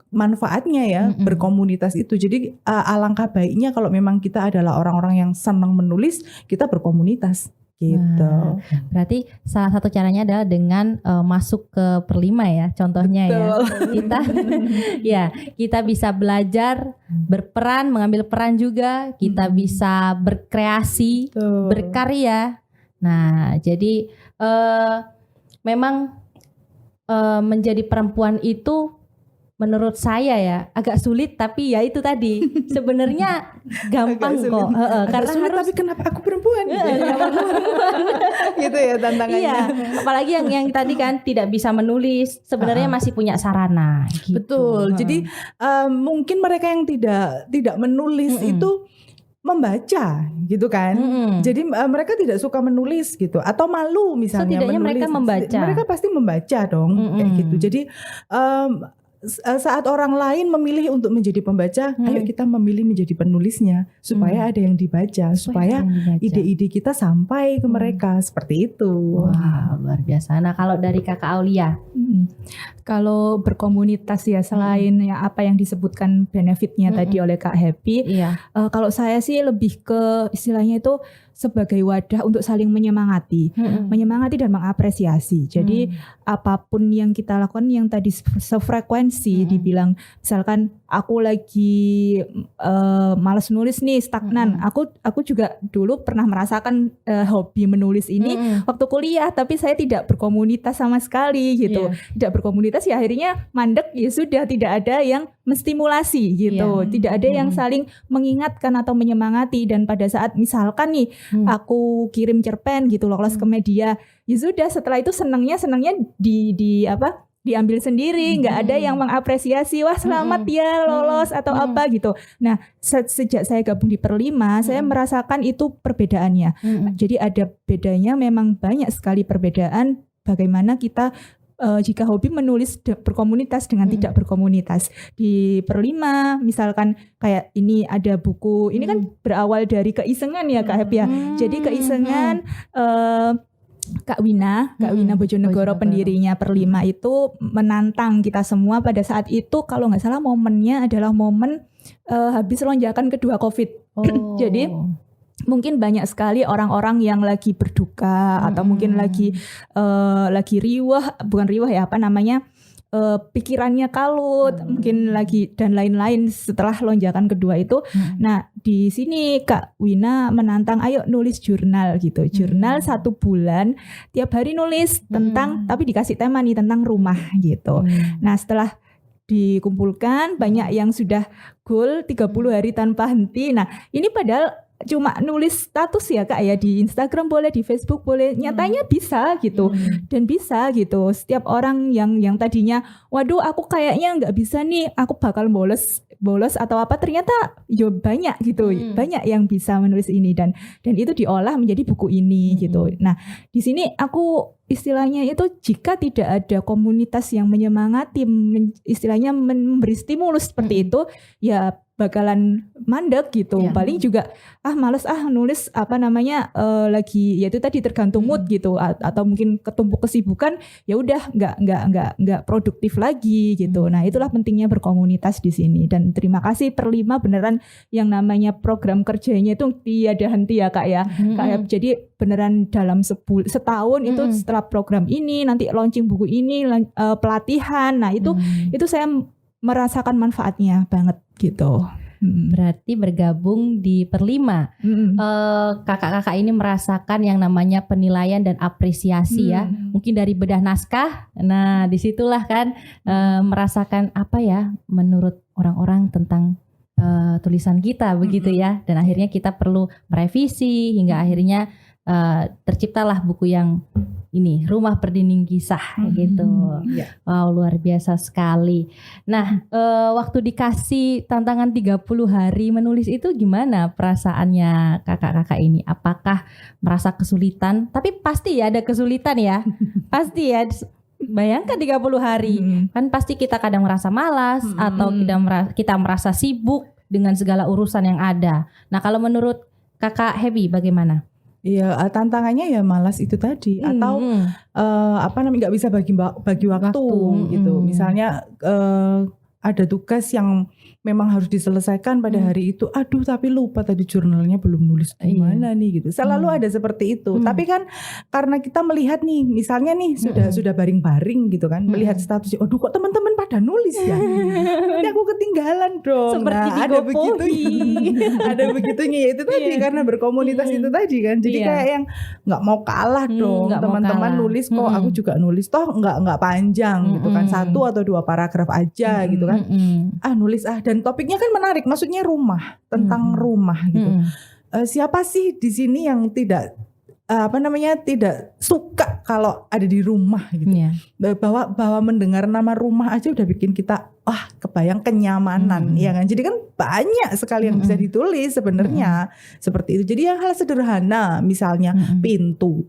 manfaatnya ya berkomunitas itu. Jadi alangkah baiknya kalau memang kita adalah orang-orang yang senang menulis, kita berkomunitas. Gitu. Berarti salah satu caranya adalah dengan masuk ke Perlima ya, contohnya. Betul. Kita bisa belajar berperan, mengambil peran juga, kita bisa berkreasi, berkarya. Nah, jadi memang menjadi perempuan itu menurut saya ya agak sulit, tapi ya itu tadi sebenarnya gampang kok. Karena sulit, harus, tapi kenapa aku perempuan? Gitu ya tantangannya. Iya, apalagi yang tadi kan tidak bisa menulis, sebenarnya masih punya sarana. Gitu. Betul. Jadi mungkin mereka yang tidak menulis itu membaca gitu kan. Jadi mereka tidak suka menulis gitu atau malu misalnya setidaknya menulis. Mereka membaca. Mereka pasti membaca dong kayak gitu. Jadi saat orang lain memilih untuk menjadi pembaca, ayo kita memilih menjadi penulisnya supaya ada yang dibaca, supaya ide-ide kita sampai ke mereka seperti itu. Wah, luar biasa. Nah, kalau dari Kakak Aulia, kalau berkomunitas ya selain ya apa yang disebutkan benefitnya tadi oleh Kak Happy, kalau saya sih lebih ke istilahnya itu sebagai wadah untuk saling menyemangati dan mengapresiasi. Jadi apapun yang kita lakukan yang tadi sefrekuensi, dibilang misalkan aku lagi malas nulis nih, stagnan. Aku juga dulu pernah merasakan hobi menulis ini waktu kuliah, tapi saya tidak berkomunitas sama sekali gitu. Tidak berkomunitas ya akhirnya mandek, ya sudah, tidak ada yang menstimulasi gitu. Tidak ada yang saling mengingatkan atau menyemangati. Dan pada saat misalkan nih aku kirim cerpen gitu lolos ke media, ya sudah, setelah itu senangnya diambil sendiri, nggak ada yang mengapresiasi, wah selamat ya lolos atau apa gitu. Nah, sejak saya gabung di Perlima, saya merasakan itu perbedaannya. Jadi ada bedanya, memang banyak sekali perbedaan bagaimana kita jika hobi menulis berkomunitas dengan tidak berkomunitas. Di Perlima misalkan kayak ini ada buku, ini kan berawal dari keisengan ya Kak Happy ya. Jadi keisengan Kak Wina Bojonegoro, pendirinya Perlima itu menantang kita semua pada saat itu, kalau nggak salah momennya adalah momen habis lonjakan kedua COVID. Jadi mungkin banyak sekali orang-orang yang lagi berduka atau mungkin lagi pikirannya kalut, mungkin lagi dan lain-lain setelah lonjakan kedua itu. Nah, di sini Kak Wina menantang, ayo nulis jurnal gitu. Jurnal 1 bulan, tiap hari nulis tentang, tapi dikasih tema nih tentang rumah gitu. Nah, setelah dikumpulkan banyak yang sudah goal 30 hari tanpa henti. Nah, ini padahal cuma nulis status ya Kak ya, di Instagram boleh, di Facebook boleh, nyatanya bisa gitu. Dan bisa gitu, setiap orang yang tadinya waduh aku kayaknya nggak bisa nih, aku bakal bolos atau apa, ternyata ya banyak gitu, banyak yang bisa menulis ini dan itu diolah menjadi buku ini gitu. Nah, di sini aku istilahnya itu jika tidak ada komunitas yang menyemangati, istilahnya memberi stimulus seperti itu, ya bakalan mandek gitu. Paling juga males nulis lagi, ya itu tadi tergantung mood gitu, atau mungkin ketumpuk kesibukan, ya udah nggak produktif lagi gitu. Nah, itulah pentingnya berkomunitas di sini. Dan terima kasih Perlima, beneran yang namanya program kerjanya itu tiada henti ya Kak ya. Jadi beneran dalam setahun itu setelah program ini nanti launching buku ini, pelatihan. Nah, itu saya merasakan manfaatnya banget gitu. Berarti bergabung di Perlima, kakak-kakak ini merasakan yang namanya penilaian dan apresiasi ya, mungkin dari bedah naskah. Nah, disitulah kan merasakan apa ya menurut orang-orang tentang tulisan kita begitu ya, dan akhirnya kita perlu merevisi hingga akhirnya terciptalah buku yang ini, Rumah Berdinding Kisah gitu. Wow, luar biasa sekali. Nah, waktu dikasih tantangan 30 hari menulis itu gimana perasaannya kakak-kakak ini? Apakah merasa kesulitan? Tapi pasti ya ada kesulitan ya. Pasti ya. Bayangkan 30 hari. Kan pasti kita kadang merasa malas atau kita merasa sibuk dengan segala urusan yang ada. Nah, kalau menurut Kakak Happy bagaimana? Iya, tantangannya ya malas itu tadi, atau nggak bisa bagi waktu gitu. Misalnya ada tugas yang memang harus diselesaikan pada hari itu. Aduh, tapi lupa tadi jurnalnya belum nulis gimana nih gitu. Selalu ada seperti itu. Tapi kan karena kita melihat nih, misalnya nih sudah baring-baring gitu kan, melihat statusnya, aduh kok teman-teman pada nulis ya. Nanti aku ketinggalan dong. Seperti ada begitunya. Ada begitunya ya itu tadi karena berkomunitas itu tadi kan. Jadi kayak yang nggak mau kalah dong. Teman-teman nulis kok, aku juga nulis toh nggak panjang gitu kan. 1 atau 2 paragraf aja gitu kan. Nulis dan topiknya kan menarik, maksudnya rumah, tentang rumah gitu. Siapa sih di sini yang tidak tidak suka kalau ada di rumah gitu. Bahwa mendengar nama rumah aja udah bikin kita kebayang kenyamanan, ya kan. Jadi kan banyak sekali yang bisa ditulis sebenarnya seperti itu. Jadi yang hal sederhana misalnya pintu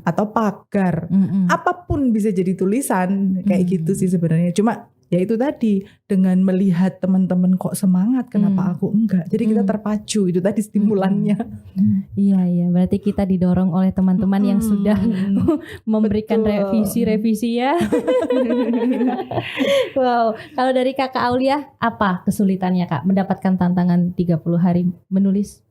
atau pagar, apapun bisa jadi tulisan kayak gitu sih sebenarnya. Cuma ya itu tadi, dengan melihat teman-teman kok semangat, kenapa aku enggak? Jadi kita terpacu, itu tadi stimulannya. Iya, berarti kita didorong oleh teman-teman yang sudah memberikan revisi ya. Wow, kalau dari Kakak Aulia, apa kesulitannya Kak mendapatkan tantangan 30 hari menulis?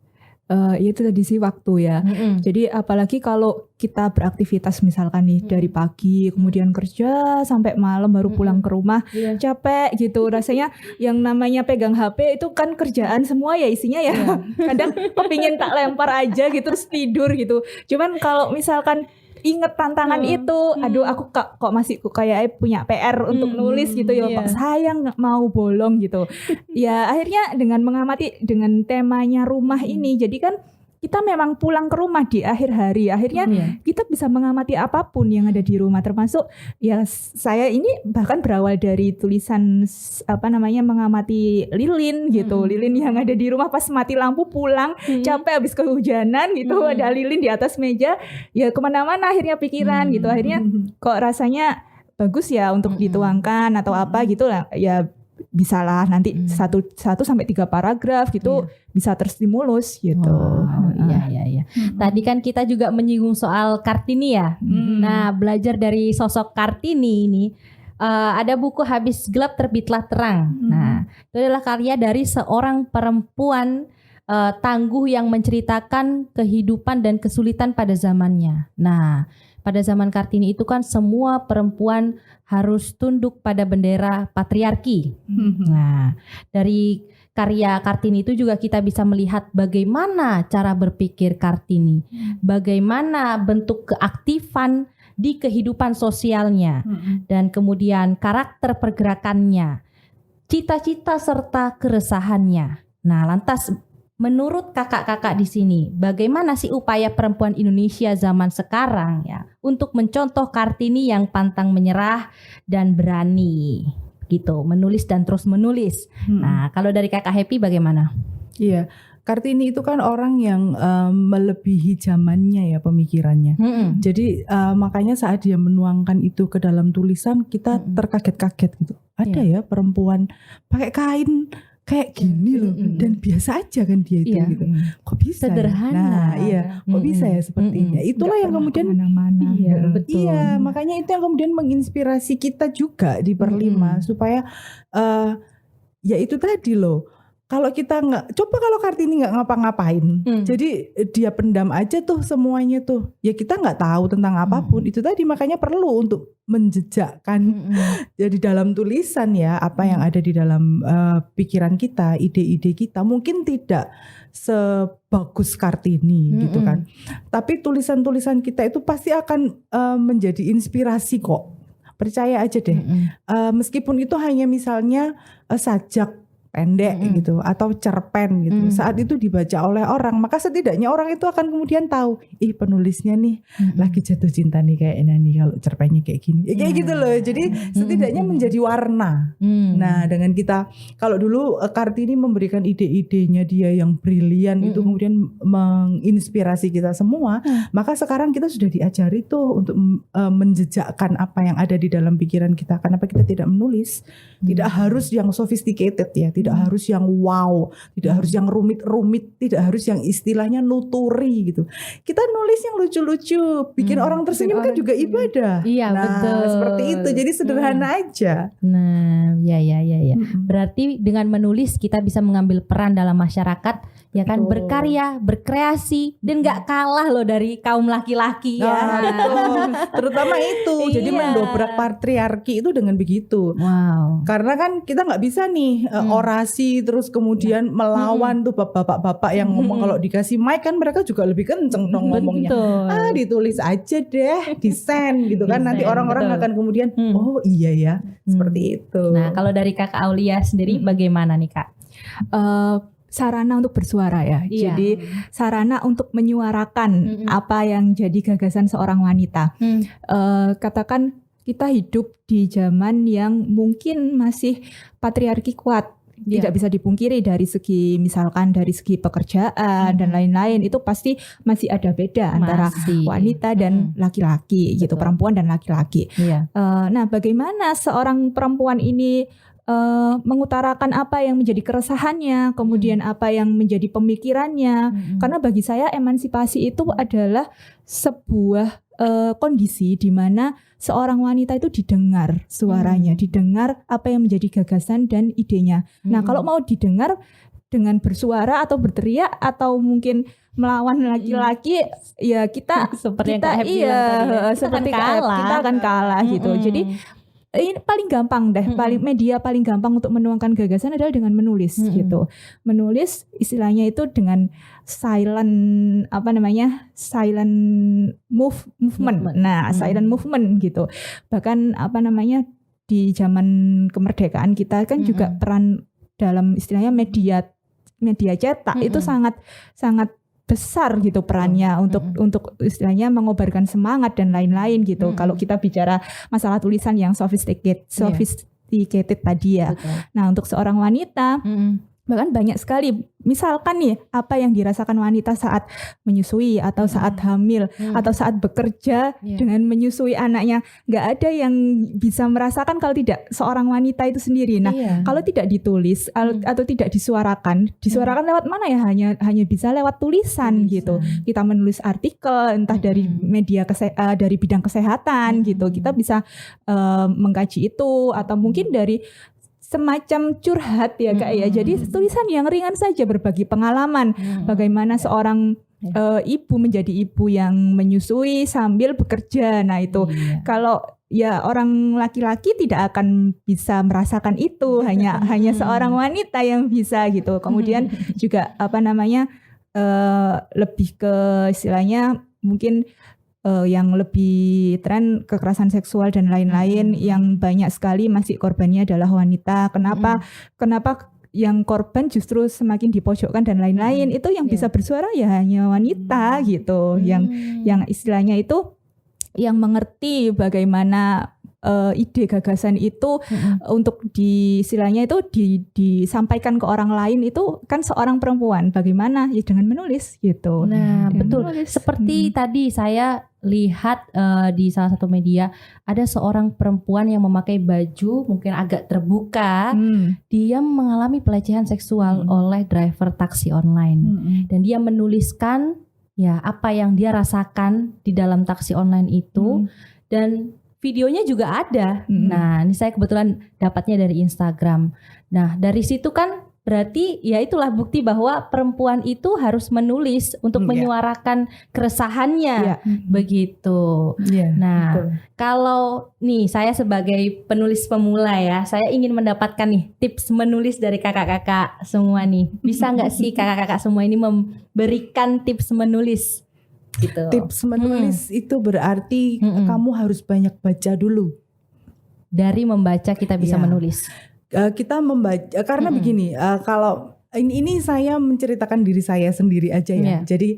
Itu tadi sih waktu ya. Jadi apalagi kalau kita beraktivitas misalkan nih dari pagi kemudian kerja sampai malam baru pulang ke rumah, capek gitu rasanya. Yang namanya pegang HP itu kan kerjaan semua ya isinya ya. Kadang kepingin tak lempar aja gitu terus tidur gitu. Cuman kalau misalkan inget tantangan itu, aduh aku kok masih kayak punya PR untuk nulis gitu ya, kok sayang mau bolong gitu. Ya akhirnya dengan mengamati dengan temanya rumah ini, jadi kan kita memang pulang ke rumah di akhir hari, akhirnya kita bisa mengamati apapun yang ada di rumah, termasuk ya saya ini bahkan berawal dari tulisan mengamati lilin gitu, lilin yang ada di rumah pas mati lampu pulang capek habis kehujanan gitu, ada lilin di atas meja, ya kemana-mana akhirnya pikiran gitu, akhirnya kok rasanya bagus ya untuk dituangkan atau apa gitu lah ya. Bisalah nanti 1-3 paragraf gitu bisa terstimulus gitu. Iya. Tadi kan kita juga menyinggung soal Kartini ya. Nah, belajar dari sosok Kartini ini ada buku Habis Gelap Terbitlah Terang. Nah, itu adalah karya dari seorang perempuan tangguh yang menceritakan kehidupan dan kesulitan pada zamannya. Nah, pada zaman Kartini itu kan semua perempuan harus tunduk pada bendera patriarki. Nah, dari karya Kartini itu juga kita bisa melihat bagaimana cara berpikir Kartini, bagaimana bentuk keaktifan di kehidupan sosialnya, dan kemudian karakter pergerakannya, cita-cita serta keresahannya. Nah, lantas menurut kakak-kakak di sini, bagaimana sih upaya perempuan Indonesia zaman sekarang ya untuk mencontoh Kartini yang pantang menyerah dan berani gitu, menulis dan terus menulis. Nah, kalau dari Kakak Happy bagaimana? Iya, Kartini itu kan orang yang melebihi zamannya ya pemikirannya. Jadi makanya saat dia menuangkan itu ke dalam tulisan kita terkaget-kaget gitu. Ada ya perempuan pakai kain kayak gini loh, dan biasa aja kan dia itu gitu. Kok bisa? Sederhana. Kok bisa ya sepertinya. Itulah yang kemudian betul. Iya, makanya itu yang kemudian menginspirasi kita juga di Perlima supaya ya itu tadi loh. Kalau kita kalau Kartini nggak ngapa-ngapain, jadi dia pendam aja tuh semuanya tuh, ya kita nggak tahu tentang apapun. Itu tadi makanya perlu untuk menjejakkan jadi dalam tulisan ya apa yang ada di dalam pikiran kita, ide-ide kita. Mungkin tidak sebagus Kartini gitu kan, tapi tulisan-tulisan kita itu pasti akan menjadi inspirasi kok. Percaya aja deh, meskipun itu hanya misalnya sajak pendek gitu atau cerpen gitu. Saat itu dibaca oleh orang, maka setidaknya orang itu akan kemudian tahu, penulisnya nih lagi jatuh cinta nih kayak nih kalau cerpennya kayak gini. Kayak gitu loh. Jadi setidaknya menjadi warna. Nah, dengan kita kalau dulu Kartini memberikan ide-idenya dia yang brilian itu kemudian menginspirasi kita semua, maka sekarang kita sudah diajari tuh untuk menjejakkan apa yang ada di dalam pikiran kita. Kenapa kita tidak menulis? Tidak harus yang sophisticated ya, tidak harus yang wow, tidak harus yang rumit-rumit, tidak harus yang istilahnya nuturi gitu. Kita nulis yang lucu-lucu, bikin orang tersenyum kan juga ibadah. Iya, betul. Seperti itu. Jadi sederhana aja. Nah, ya. Berarti dengan menulis kita bisa mengambil peran dalam masyarakat, ya kan, berkarya, berkreasi, dan nggak kalah loh dari kaum laki-laki ya. Betul. Terutama itu. Jadi mendobrak patriarki itu dengan begitu. Wow. Karena kan kita nggak bisa nih orasi terus kemudian melawan tuh bapak-bapak yang ngomong kalau dikasih mic kan mereka juga lebih kenceng dong ngomongnya. Ditulis aja deh, desain gitu kan. Nanti orang-orang akan kemudian oh iya ya, seperti itu. Nah, kalau dari Kakak Aulia sendiri bagaimana nih Kak? Sarana untuk bersuara ya. Jadi sarana untuk menyuarakan apa yang jadi gagasan seorang wanita. Katakan kita hidup di zaman yang mungkin masih patriarki kuat. Tidak bisa dipungkiri dari segi misalkan dari segi pekerjaan dan lain-lain, itu pasti masih ada beda antara wanita dan laki-laki gitu, perempuan dan laki-laki. Nah, bagaimana seorang perempuan ini mengutarakan apa yang menjadi keresahannya, kemudian apa yang menjadi pemikirannya. Karena bagi saya emansipasi itu adalah sebuah kondisi di mana seorang wanita itu didengar suaranya, didengar apa yang menjadi gagasan dan idenya. Nah, kalau mau didengar dengan bersuara atau berteriak atau mungkin melawan laki-laki, ya kita seperti kita seperti kita akan kalah gitu. Jadi ini paling gampang deh, media paling gampang untuk menuangkan gagasan adalah dengan menulis gitu. Menulis istilahnya itu dengan silent movement. Nah, silent movement gitu. Bahkan di zaman kemerdekaan kita kan juga peran dalam istilahnya media cetak itu sangat besar gitu perannya untuk istilahnya mengobarkan semangat dan lain-lain gitu. Kalau kita bicara masalah tulisan yang sophisticated tadi ya. Nah, untuk seorang wanita bahkan banyak sekali, misalkan nih apa yang dirasakan wanita saat menyusui atau saat hamil atau saat bekerja dengan menyusui anaknya, nggak ada yang bisa merasakan kalau tidak seorang wanita itu sendiri. Nah, kalau tidak ditulis atau tidak disuarakan lewat mana ya? Hanya bisa lewat tulisan gitu. Kita menulis artikel entah dari media dari bidang kesehatan gitu, kita bisa mengkaji itu, atau mungkin dari semacam curhat ya Kak ya. Jadi tulisan yang ringan saja, berbagi pengalaman bagaimana seorang ibu menjadi ibu yang menyusui sambil bekerja. Nah itu kalau ya orang laki-laki tidak akan bisa merasakan itu, hanya seorang wanita yang bisa gitu. Kemudian juga lebih ke istilahnya mungkin yang lebih tren kekerasan seksual dan lain-lain yang banyak sekali masih korbannya adalah wanita. Kenapa yang korban justru semakin dipojokkan dan lain-lain? Itu yang bisa bersuara ya hanya wanita gitu, yang istilahnya itu yang mengerti bagaimana ide gagasan itu untuk istilahnya itu disampaikan ke orang lain itu kan seorang perempuan. Bagaimana? Ya dengan menulis gitu. Nah, betul. Menulis. Seperti tadi saya lihat di salah satu media ada seorang perempuan yang memakai baju mungkin agak terbuka. Dia mengalami pelecehan seksual oleh driver taksi online. Dan dia menuliskan ya apa yang dia rasakan di dalam taksi online itu, dan videonya juga ada. Nah, ini saya kebetulan dapatnya dari Instagram. Nah, dari situ kan berarti ya itulah bukti bahwa perempuan itu harus menulis untuk menyuarakan keresahannya. Begitu. Nah, betul. Kalau nih saya sebagai penulis pemula ya, saya ingin mendapatkan nih tips menulis dari kakak-kakak semua nih. Bisa nggak sih kakak-kakak semua ini memberikan tips menulis? Gitu. Tips menulis itu berarti kamu harus banyak baca dulu. Dari membaca kita bisa menulis. kita membaca karena begini, kalau ini saya menceritakan diri saya sendiri aja ya. Jadi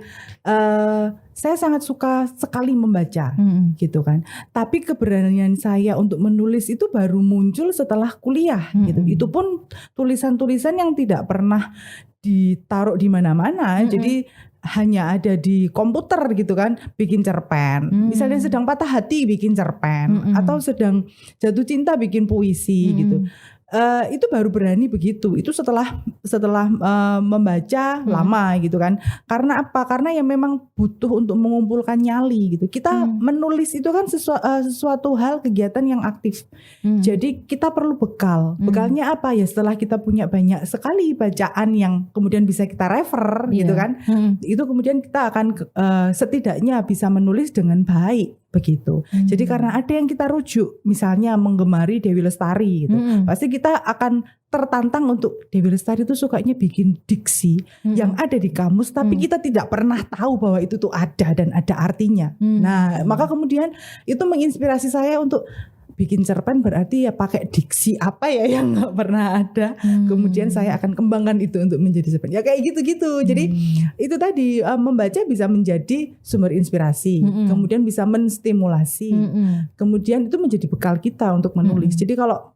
saya sangat suka sekali membaca gitu kan. Tapi keberanian saya untuk menulis itu baru muncul setelah kuliah gitu. Itu pun tulisan-tulisan yang tidak pernah ditaruh di mana-mana. Jadi hanya ada di komputer gitu kan, bikin cerpen. Misalnya sedang patah hati bikin cerpen, atau sedang jatuh cinta bikin puisi gitu. Itu baru berani begitu. Itu setelah membaca lama gitu kan. Karena apa? Karena ya memang butuh untuk mengumpulkan nyali gitu. Kita menulis itu kan sesuatu hal, kegiatan yang aktif. Jadi kita perlu bekal. Bekalnya apa ya? Setelah kita punya banyak sekali bacaan yang kemudian bisa kita refer gitu kan. Itu kemudian kita akan setidaknya bisa menulis dengan baik. Begitu. Jadi karena ada yang kita rujuk, misalnya menggemari Dewi Lestari gitu. Pasti kita akan tertantang untuk Dewi Lestari itu sukanya bikin diksi yang ada di kamus, tapi kita tidak pernah tahu bahwa itu tuh ada dan ada artinya. Nah, maka kemudian itu menginspirasi saya untuk bikin cerpen, berarti ya pakai diksi apa ya yang nggak pernah ada. Kemudian saya akan kembangkan itu untuk menjadi cerpen. Ya kayak gitu-gitu. Jadi itu tadi membaca bisa menjadi sumber inspirasi, kemudian bisa menstimulasi, kemudian itu menjadi bekal kita untuk menulis. Jadi kalau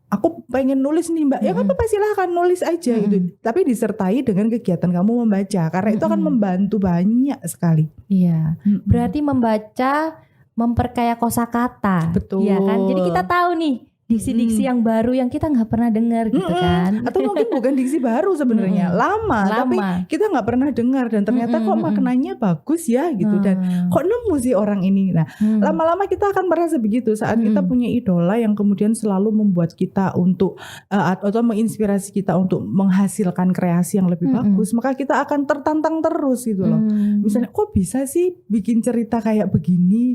aku pengen nulis nih Mbak, ya apa-apa silahkan nulis aja gitu. Tapi disertai dengan kegiatan kamu membaca, karena itu akan membantu banyak sekali. Iya. Berarti membaca memperkaya kosakata, betul ya kan? Jadi kita tahu nih diksi-diksi yang baru yang kita nggak pernah dengar gitu kan? Atau mungkin bukan diksi baru sebenarnya, lama, tapi kita nggak pernah dengar dan ternyata kok maknanya bagus ya gitu, dan kok nemu sih orang ini. Nah, lama-lama kita akan merasa begitu saat kita punya idola yang kemudian selalu membuat kita untuk atau menginspirasi kita untuk menghasilkan kreasi yang lebih bagus, maka kita akan tertantang terus gitu loh. Misalnya kok bisa sih bikin cerita kayak begini,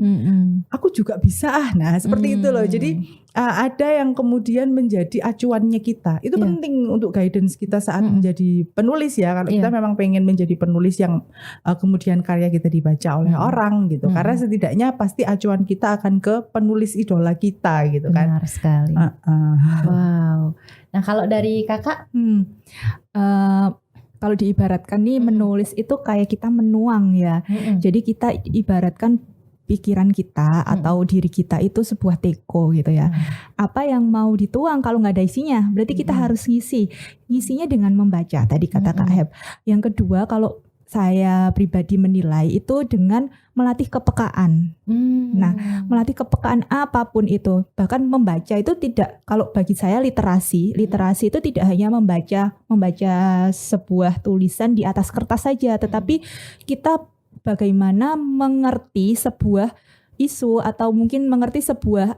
aku juga bisa Nah seperti itu loh. Jadi ada yang kemudian menjadi acuannya kita. Itu penting untuk guidance kita saat menjadi penulis ya. Kalau kita memang pengen menjadi penulis yang kemudian karya kita dibaca oleh orang gitu. Karena setidaknya pasti acuan kita akan ke penulis idola kita gitu kan. Benar sekali. Wow. Nah kalau dari kakak, kalau diibaratkan nih menulis itu kayak kita menuang ya. Jadi kita ibaratkan pikiran kita atau diri kita itu sebuah teko gitu ya. Apa yang mau dituang kalau nggak ada isinya, berarti kita harus ngisinya dengan membaca. Tadi kata Kak Heb. Yang kedua, kalau saya pribadi menilai itu dengan melatih kepekaan. Nah, melatih kepekaan apapun itu, bahkan membaca itu tidak, kalau bagi saya literasi itu tidak hanya membaca sebuah tulisan di atas kertas saja, tetapi kita bagaimana mengerti sebuah isu atau mungkin mengerti sebuah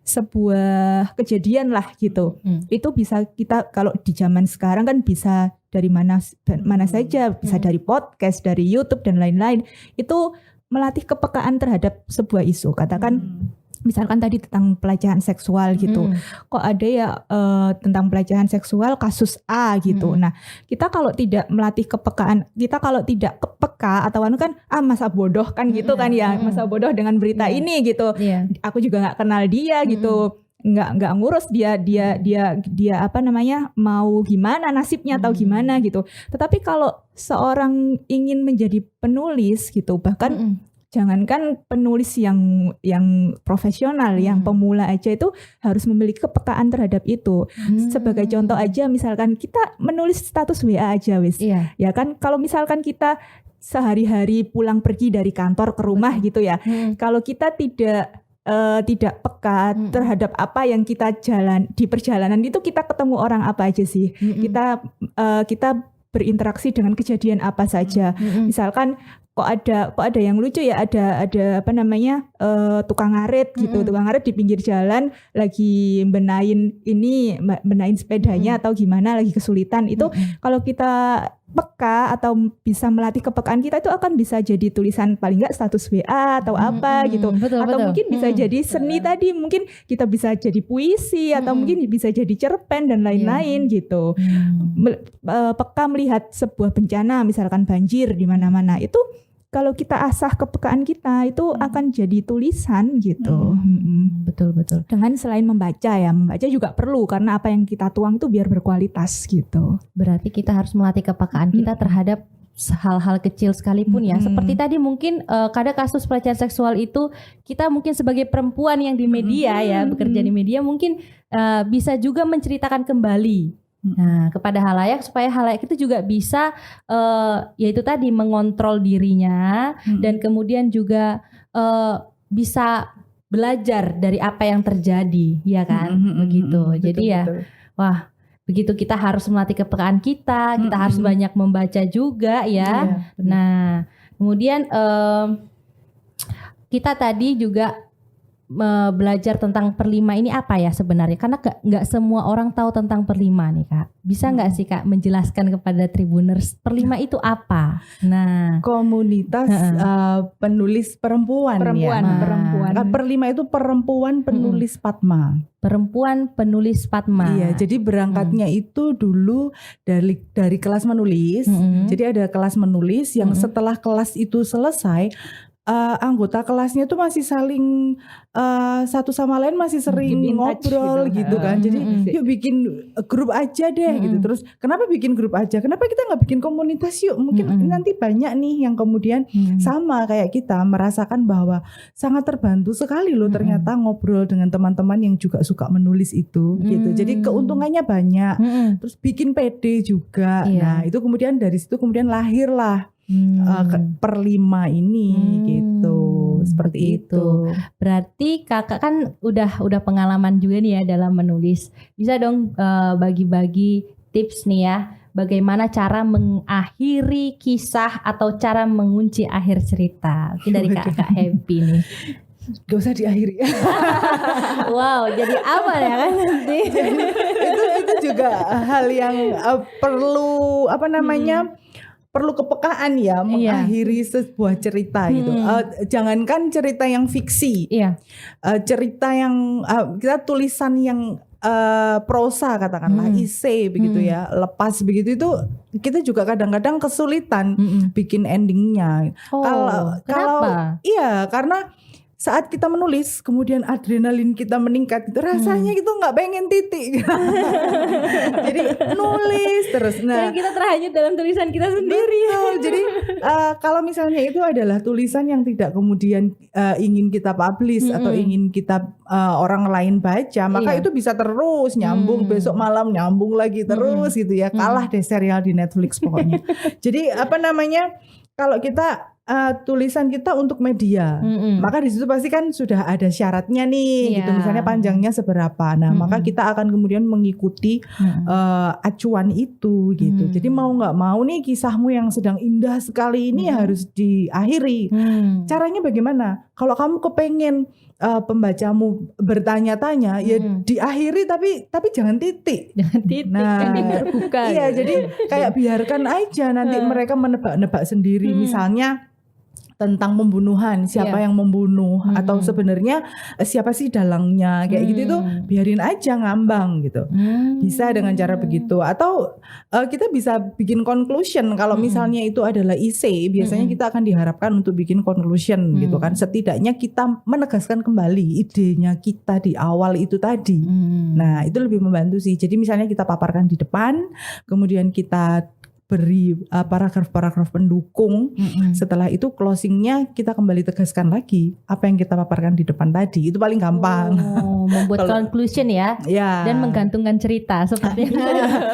sebuah kejadian lah gitu. Itu bisa kita, kalau di zaman sekarang kan bisa dari mana saja, bisa dari podcast, dari YouTube dan lain-lain. Itu melatih kepekaan terhadap sebuah isu. Katakan misalkan tadi tentang pelecehan seksual gitu, kok ada ya tentang pelecehan seksual kasus A gitu. Nah, kita kalau tidak melatih kepekaan, kita kalau tidak kepeka atau kan masa bodoh kan gitu kan ya, masa bodoh dengan berita ini gitu. Aku juga nggak kenal dia gitu, nggak ngurus dia mau gimana nasibnya atau gimana gitu. Tetapi kalau seorang ingin menjadi penulis gitu, bahkan jangankan penulis yang profesional, yang pemula aja itu harus memiliki kepekaan terhadap itu. Sebagai contoh aja, misalkan kita menulis status WA aja wis. Ya kan, kalau misalkan kita sehari-hari pulang pergi dari kantor ke rumah gitu ya. Kalau kita tidak peka terhadap apa yang kita di perjalanan itu, kita ketemu orang apa aja sih. Kita berinteraksi dengan kejadian apa saja. Misalkan kok ada yang lucu ya, ada tukang ngarit gitu, tukang ngarit di pinggir jalan lagi benain sepedanya atau gimana, lagi kesulitan. Itu kalau kita peka atau bisa melatih kepekaan kita, itu akan bisa jadi tulisan, paling nggak status WA atau apa gitu. Betul. Mungkin bisa jadi seni tadi, mungkin kita bisa jadi puisi atau mungkin bisa jadi cerpen dan lain-lain gitu. Peka melihat sebuah bencana, misalkan banjir di mana-mana, itu kalau kita asah kepekaan kita itu akan jadi tulisan gitu. Betul. Dengan selain membaca juga perlu karena apa yang kita tuang itu biar berkualitas gitu. Berarti kita harus melatih kepekaan kita terhadap hal-hal kecil sekalipun ya. Seperti tadi mungkin kadang kasus pelecehan seksual itu kita mungkin sebagai perempuan yang di media ya, bekerja di media mungkin bisa juga menceritakan kembali. Nah, kepada halayak supaya halayak itu juga bisa yaitu tadi mengontrol dirinya dan kemudian juga bisa belajar dari apa yang terjadi, ya kan? Begitu. Jadi betul. Wah, begitu kita harus melatih kepekaan kita harus banyak membaca juga ya. Nah, kemudian kita tadi juga belajar tentang perlima ini apa ya sebenarnya, karena nggak semua orang tahu tentang perlima nih Kak. Bisa nggak sih Kak menjelaskan kepada Tribuners perlima itu apa? Nah, komunitas penulis perempuan. Perlima itu perempuan penulis Padma. Perempuan penulis Padma. Iya, jadi berangkatnya itu dulu dari kelas menulis. Jadi ada kelas menulis yang setelah kelas itu selesai, anggota kelasnya tuh masih saling satu sama lain masih sering ngobrol gitu kan. Jadi yuk bikin grup aja deh gitu. Terus kenapa bikin grup aja? Kenapa kita nggak bikin komunitas yuk? Mungkin nanti banyak nih yang kemudian sama kayak kita merasakan bahwa sangat terbantu sekali loh ternyata ngobrol dengan teman-teman yang juga suka menulis itu gitu. Jadi keuntungannya banyak. Terus bikin PD juga. Nah itu kemudian dari situ kemudian lahirlah perlima ini gitu. Seperti itu. Berarti Kakak kan udah pengalaman juga nih ya dalam menulis. Bisa dong bagi-bagi tips nih ya, bagaimana cara mengakhiri kisah atau cara mengunci akhir cerita. Mungkin dari Kakak Happy nih. Gak usah diakhiri. Wow, jadi apa ya kan nanti? itu juga hal yang perlu perlu kepekaan ya mengakhiri sebuah cerita gitu. Jangankan cerita yang fiksi, cerita yang kita tulisan yang prosa katakanlah isei begitu ya, lepas begitu itu kita juga kadang-kadang kesulitan bikin endingnya. Kenapa? Iya karena saat kita menulis kemudian adrenalin kita meningkat itu rasanya itu nggak pengen titik. Jadi nulis terus. Nah, kita terhanyut dalam tulisan kita sendiri. Betul. Jadi kalau misalnya itu adalah tulisan yang tidak kemudian ingin kita publish atau ingin kita orang lain baca, maka itu bisa terus nyambung besok malam nyambung lagi terus gitu ya. Kalah deh serial di Netflix pokoknya. Jadi kalau kita tulisan kita untuk media, maka di situ pasti kan sudah ada syaratnya nih, gitu. Misalnya panjangnya seberapa. Nah, maka kita akan kemudian mengikuti acuan itu, gitu. Jadi mau nggak mau nih kisahmu yang sedang indah sekali ini harus diakhiri. Caranya bagaimana? Kalau kamu kepengen pembacamu bertanya-tanya, ya diakhiri tapi jangan titik. Jangan titik. Nah, terbuka. Iya, jadi kayak biarkan aja nanti mereka menebak-nebak sendiri. Misalnya tentang pembunuhan, siapa yang membunuh atau sebenarnya siapa sih dalangnya kayak gitu itu biarin aja ngambang gitu. Bisa dengan cara begitu atau kita bisa bikin conclusion kalau misalnya itu adalah essay, biasanya kita akan diharapkan untuk bikin conclusion gitu kan. Setidaknya kita menegaskan kembali idenya kita di awal itu tadi. Nah, itu lebih membantu sih. Jadi misalnya kita paparkan di depan, kemudian kita beri paragraf-paragraf pendukung. Setelah itu closingnya kita kembali tegaskan lagi apa yang kita paparkan di depan tadi. Itu paling gampang. Membuat conclusion ya. Dan menggantungkan cerita seperti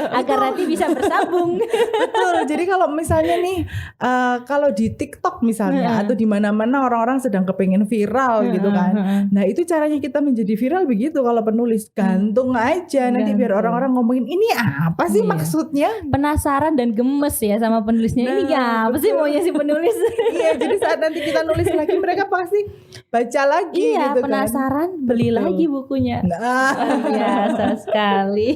agar nanti bisa bersambung. Betul. Jadi kalau misalnya nih kalau di TikTok misalnya atau di mana-mana orang-orang sedang kepengen viral gitu kan. Nah, itu caranya kita menjadi viral begitu kalau penulis, gantung aja nanti biar orang-orang ngomongin ini apa sih maksudnya. Penasaran dan gemes ya sama penulisnya. Ini apa sih maunya si penulis? Iya, jadi saat nanti kita nulis lagi mereka pasti baca lagi gitu kan. Penasaran, beli lagi bukunya. Biasa sekali.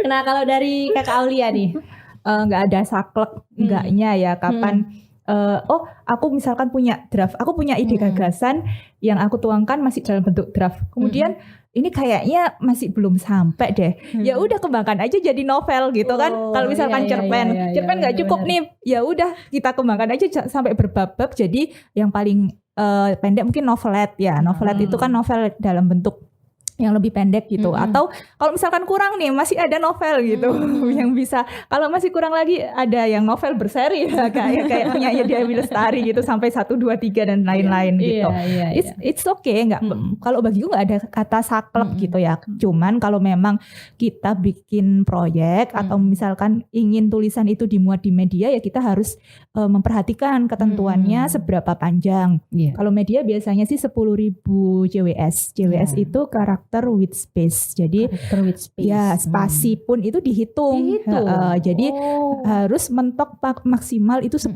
Nah, kalau dari Kakak Aulia nih, nggak ada saklek enggaknya ya kapan aku misalkan punya draft, aku punya ide gagasan yang aku tuangkan masih dalam bentuk draft. Kemudian ini kayaknya masih belum sampai deh. Ya udah kembangkan aja jadi novel gitu kan. Kalau misalkan cerpen nggak cukup nih, ya udah kita kembangkan aja sampai berbab-bab. Jadi yang paling pendek mungkin novelet ya. Novelet itu kan novel dalam bentuk yang lebih pendek gitu. Atau kalau misalkan kurang nih masih ada novel gitu yang bisa. Kalau masih kurang lagi ada yang novel berseri ya, kayak punya Dewi Lestari gitu sampai 1, 2, 3 dan lain-lain gitu. It's okay, kalau bagiku nggak ada kata saklek gitu ya. Cuman kalau memang kita bikin proyek atau misalkan ingin tulisan itu dimuat di media, ya kita harus memperhatikan ketentuannya seberapa panjang. Kalau media biasanya sih 10.000 JWS. JWS itu karakter with space. Jadi ya spasi pun itu dihitung. Jadi harus mentok maksimal itu 10.000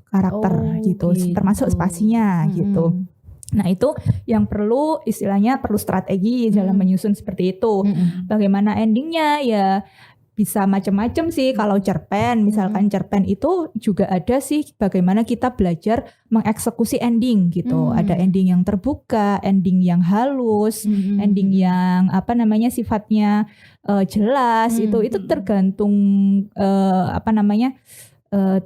karakter gitu. Termasuk spasinya gitu. Nah itu yang perlu istilahnya perlu strategi dalam menyusun seperti itu. Bagaimana endingnya ya bisa macam-macam sih. Kalau cerpen, misalkan cerpen itu juga ada sih bagaimana kita belajar mengeksekusi ending gitu. Ada ending yang terbuka, ending yang halus, ending yang sifatnya jelas. Itu tergantung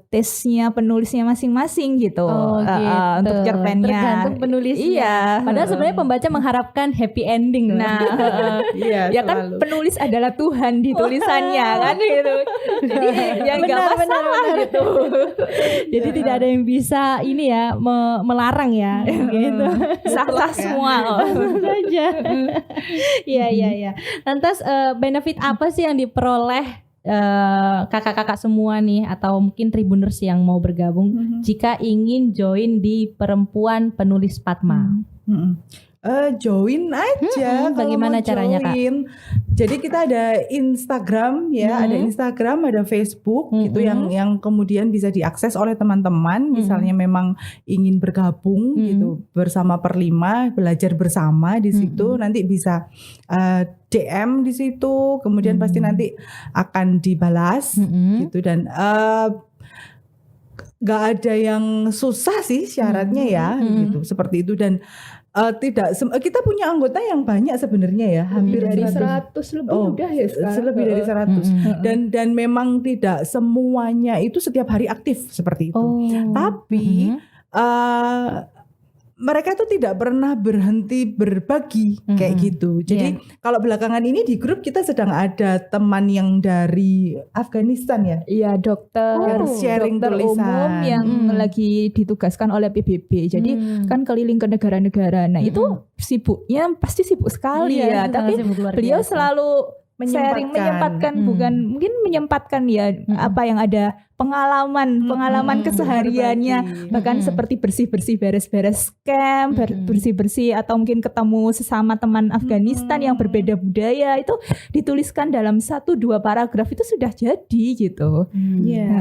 tesnya penulisnya masing-masing gitu. Untuk cerpennya. Tergantung penulisnya. Iya. Padahal sebenarnya pembaca mengharapkan happy ending. Nah, ya kan penulis adalah Tuhan di tulisannya kan gitu. Jadi ya nggak masalah gitu. Jadi tidak ada yang bisa ini ya melarang ya. Gitu. Sah-sah semua. Saja. Iya. Lantas benefit apa sih yang diperoleh kakak-kakak semua nih atau mungkin Tribuners yang mau bergabung jika ingin join di Perempuan Penulis Padma? Join aja. Bagaimana caranya Kak? Jadi kita ada Instagram ya, ada Instagram, ada Facebook gitu yang kemudian bisa diakses oleh teman-teman. Misalnya memang ingin bergabung gitu bersama Perlima, belajar bersama di situ, nanti bisa DM di situ, kemudian pasti nanti akan dibalas gitu dan gak ada yang susah sih syaratnya ya gitu seperti itu dan kita punya anggota yang banyak sebenarnya ya, hampir dari 100 lebih udah ya sekarang. Lebih dari 100 dan memang tidak semuanya itu setiap hari aktif seperti itu. Tapi mereka tuh tidak pernah berhenti berbagi kayak gitu. Jadi kalau belakangan ini di grup kita sedang ada teman yang dari Afghanistan ya. Iya, dokter sharing dokter tulisan umum yang lagi ditugaskan oleh PBB. Jadi kan keliling ke negara-negara. Nah, itu sibuknya pasti sibuk sekali ya. Tapi beliau selalu menyempatkan menyempatkan ya apa yang ada pengalaman kesehariannya, bahkan seperti bersih-bersih, beres-beres camp, bersih-bersih atau mungkin ketemu sesama teman Afghanistan yang berbeda budaya, itu dituliskan dalam 1-2 paragraf itu sudah jadi gitu.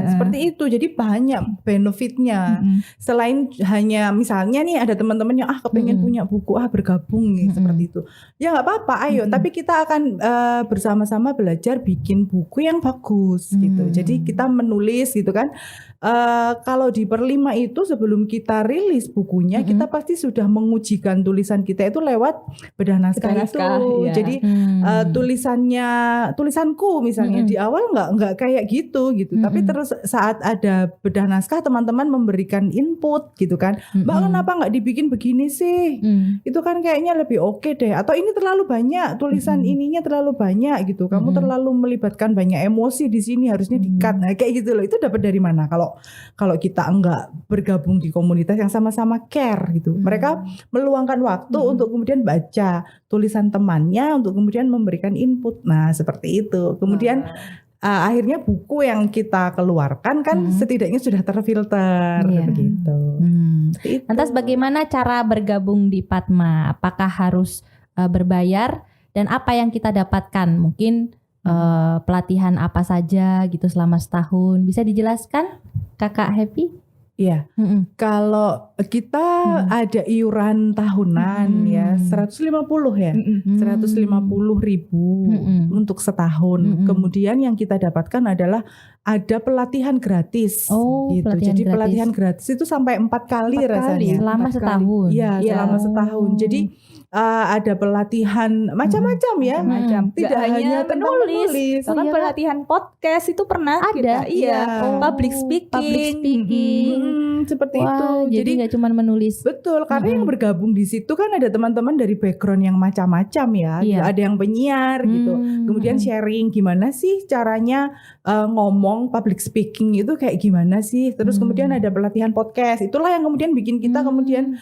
Seperti itu. Jadi banyak benefitnya. Selain hanya misalnya nih ada teman-teman yang kepengen punya buku, bergabung seperti itu. Ya nggak apa-apa, ayo. Tapi kita akan bersama-sama belajar bikin buku yang bagus gitu. Jadi kita menulis gitu kan. Kalau di Perlima itu sebelum kita rilis bukunya, kita pasti sudah mengujikan tulisan kita itu lewat bedah naskah itu. Ya. Jadi tulisanku misalnya di awal nggak kayak gitu. Tapi terus saat ada bedah naskah, teman-teman memberikan input gitu kan. Mbak kenapa nggak dibikin begini sih? Itu kan kayaknya lebih oke deh. Atau ini terlalu banyak tulisan ininya terlalu banyak gitu. Kamu terlalu melibatkan banyak emosi di sini, harusnya di-cut. Nah, kayak gitu loh. Itu dapat dari mana? Kalau kita enggak bergabung di komunitas yang sama-sama care gitu. Mereka meluangkan waktu untuk kemudian baca tulisan temannya, untuk kemudian memberikan input. Nah, seperti itu. Kemudian akhirnya buku yang kita keluarkan kan setidaknya sudah terfilter begitu. Lantas bagaimana cara bergabung di Padma? Apakah harus berbayar dan apa yang kita dapatkan? Mungkin pelatihan apa saja gitu selama setahun, bisa dijelaskan Kakak Happy? Iya. Kalau kita ada iuran tahunan ya 150 ya. 150.000 untuk setahun. Kemudian yang kita dapatkan adalah ada pelatihan gratis gitu. Jadi pelatihan gratis itu sampai 4 kali rasanya. Selama setahun. Iya, selama setahun. Jadi ada pelatihan macam-macam ya. Tidak hanya menulis. Bahkan pelatihan podcast itu pernah ada. Public speaking. Seperti itu. Jadi nggak cuma menulis. Betul, karena yang bergabung di situ kan ada teman-teman dari background yang macam-macam ya. Ada yang penyiar gitu. Kemudian sharing gimana sih caranya ngomong public speaking itu kayak gimana sih. Terus kemudian ada pelatihan podcast. Itulah yang kemudian bikin kita kemudian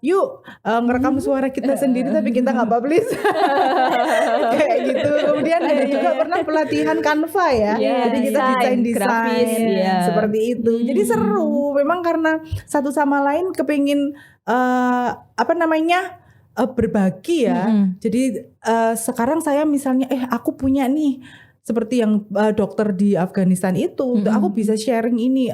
yuk ngerekam suara kita sendiri tapi kita nggak publish. Kayak gitu. Kemudian ada juga pernah pelatihan Canva ya. Jadi kita desain seperti itu. Jadi seru. Memang karena satu sama lain kepingin berbagi ya. Jadi sekarang saya misalnya aku punya nih seperti yang dokter di Afghanistan itu, aku bisa sharing ini.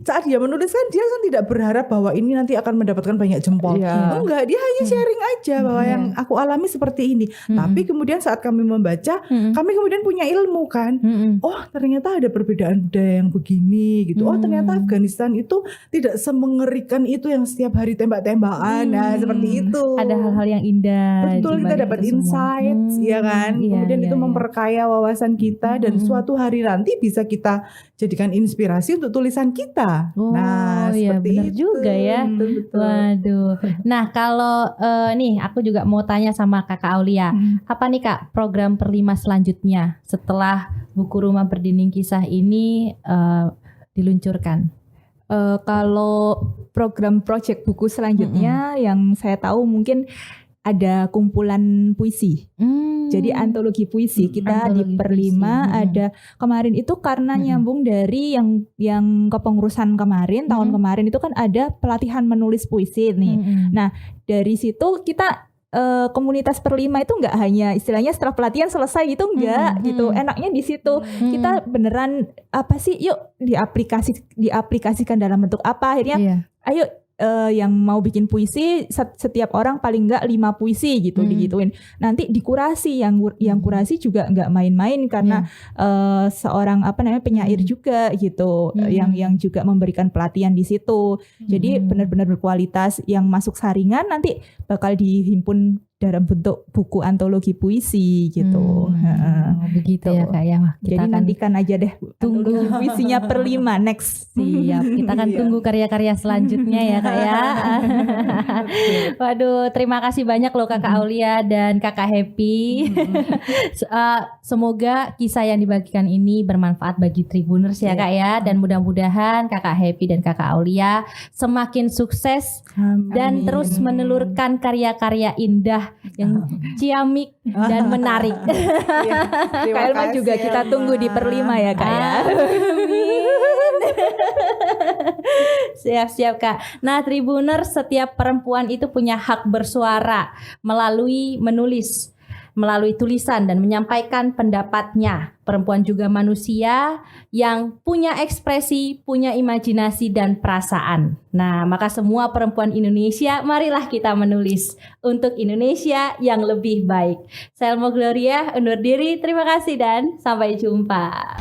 Saat dia menulis kan dia kan tidak berharap bahwa ini nanti akan mendapatkan banyak jempol. Enggak, dia hanya sharing aja bahwa yang aku alami seperti ini. Tapi kemudian saat kami membaca, kami kemudian punya ilmu kan. Oh, ternyata ada perbedaan budaya yang begini gitu. Oh, ternyata Afghanistan itu tidak semengerikan itu yang setiap hari tembak-tembakan. Nah, seperti itu. Ada hal-hal yang indah. Betul, kita dapat insight, ya kan. Kemudian itu memperkaya wawasan kita dan suatu hari nanti bisa kita jadikan inspirasi untuk tulisan kita. Nah, seperti benar itu juga ya. Betul. Waduh. Nah, kalau nih aku juga mau tanya sama Kakak Aulia, apa nih Kak program Perlima selanjutnya setelah buku Rumah Berdinding Kisah ini diluncurkan? Kalau program project buku selanjutnya yang saya tahu mungkin ada kumpulan puisi. Jadi antologi puisi kita di Perlima ada kemarin itu karena nyambung dari yang kepengurusan kemarin tahun kemarin itu kan ada pelatihan menulis puisi nih. Nah, dari situ kita komunitas Perlima itu nggak hanya istilahnya setelah pelatihan selesai gitu enggak gitu. Enaknya di situ kita beneran apa sih yuk diaplikasikan dalam bentuk apa akhirnya ayo yang mau bikin puisi setiap orang paling enggak 5 puisi gitu digituin. Nanti dikurasi yang kurasi juga enggak main-main karena seorang penyair juga gitu yang juga memberikan pelatihan di situ. Jadi benar-benar berkualitas, yang masuk saringan nanti bakal dihimpun dalam bentuk buku antologi puisi gitu. Begitu ya Kak ya. Jadi nantikan aja deh antologi puisinya Perlima next. Siap. Kita akan tunggu karya-karya selanjutnya ya Kak ya. Waduh, terima kasih banyak loh Kakak Aulia dan Kakak Happy. Semoga kisah yang dibagikan ini bermanfaat bagi Tribuners ya Kak ya, dan mudah-mudahan Kakak Happy dan Kakak Aulia semakin sukses dan terus menelurkan karya-karya indah yang ciamik dan menarik. Kak Elma juga kita tunggu di Perlima ya Kak ya. Siap-siap Kak. Nah, Tribuners, setiap perempuan itu punya hak bersuara melalui menulis, melalui tulisan dan menyampaikan pendapatnya. Perempuan juga manusia yang punya ekspresi, punya imajinasi dan perasaan. Nah, maka semua perempuan Indonesia, marilah kita menulis untuk Indonesia yang lebih baik. Saya Elmo Gloria undur diri. Terima kasih dan sampai jumpa.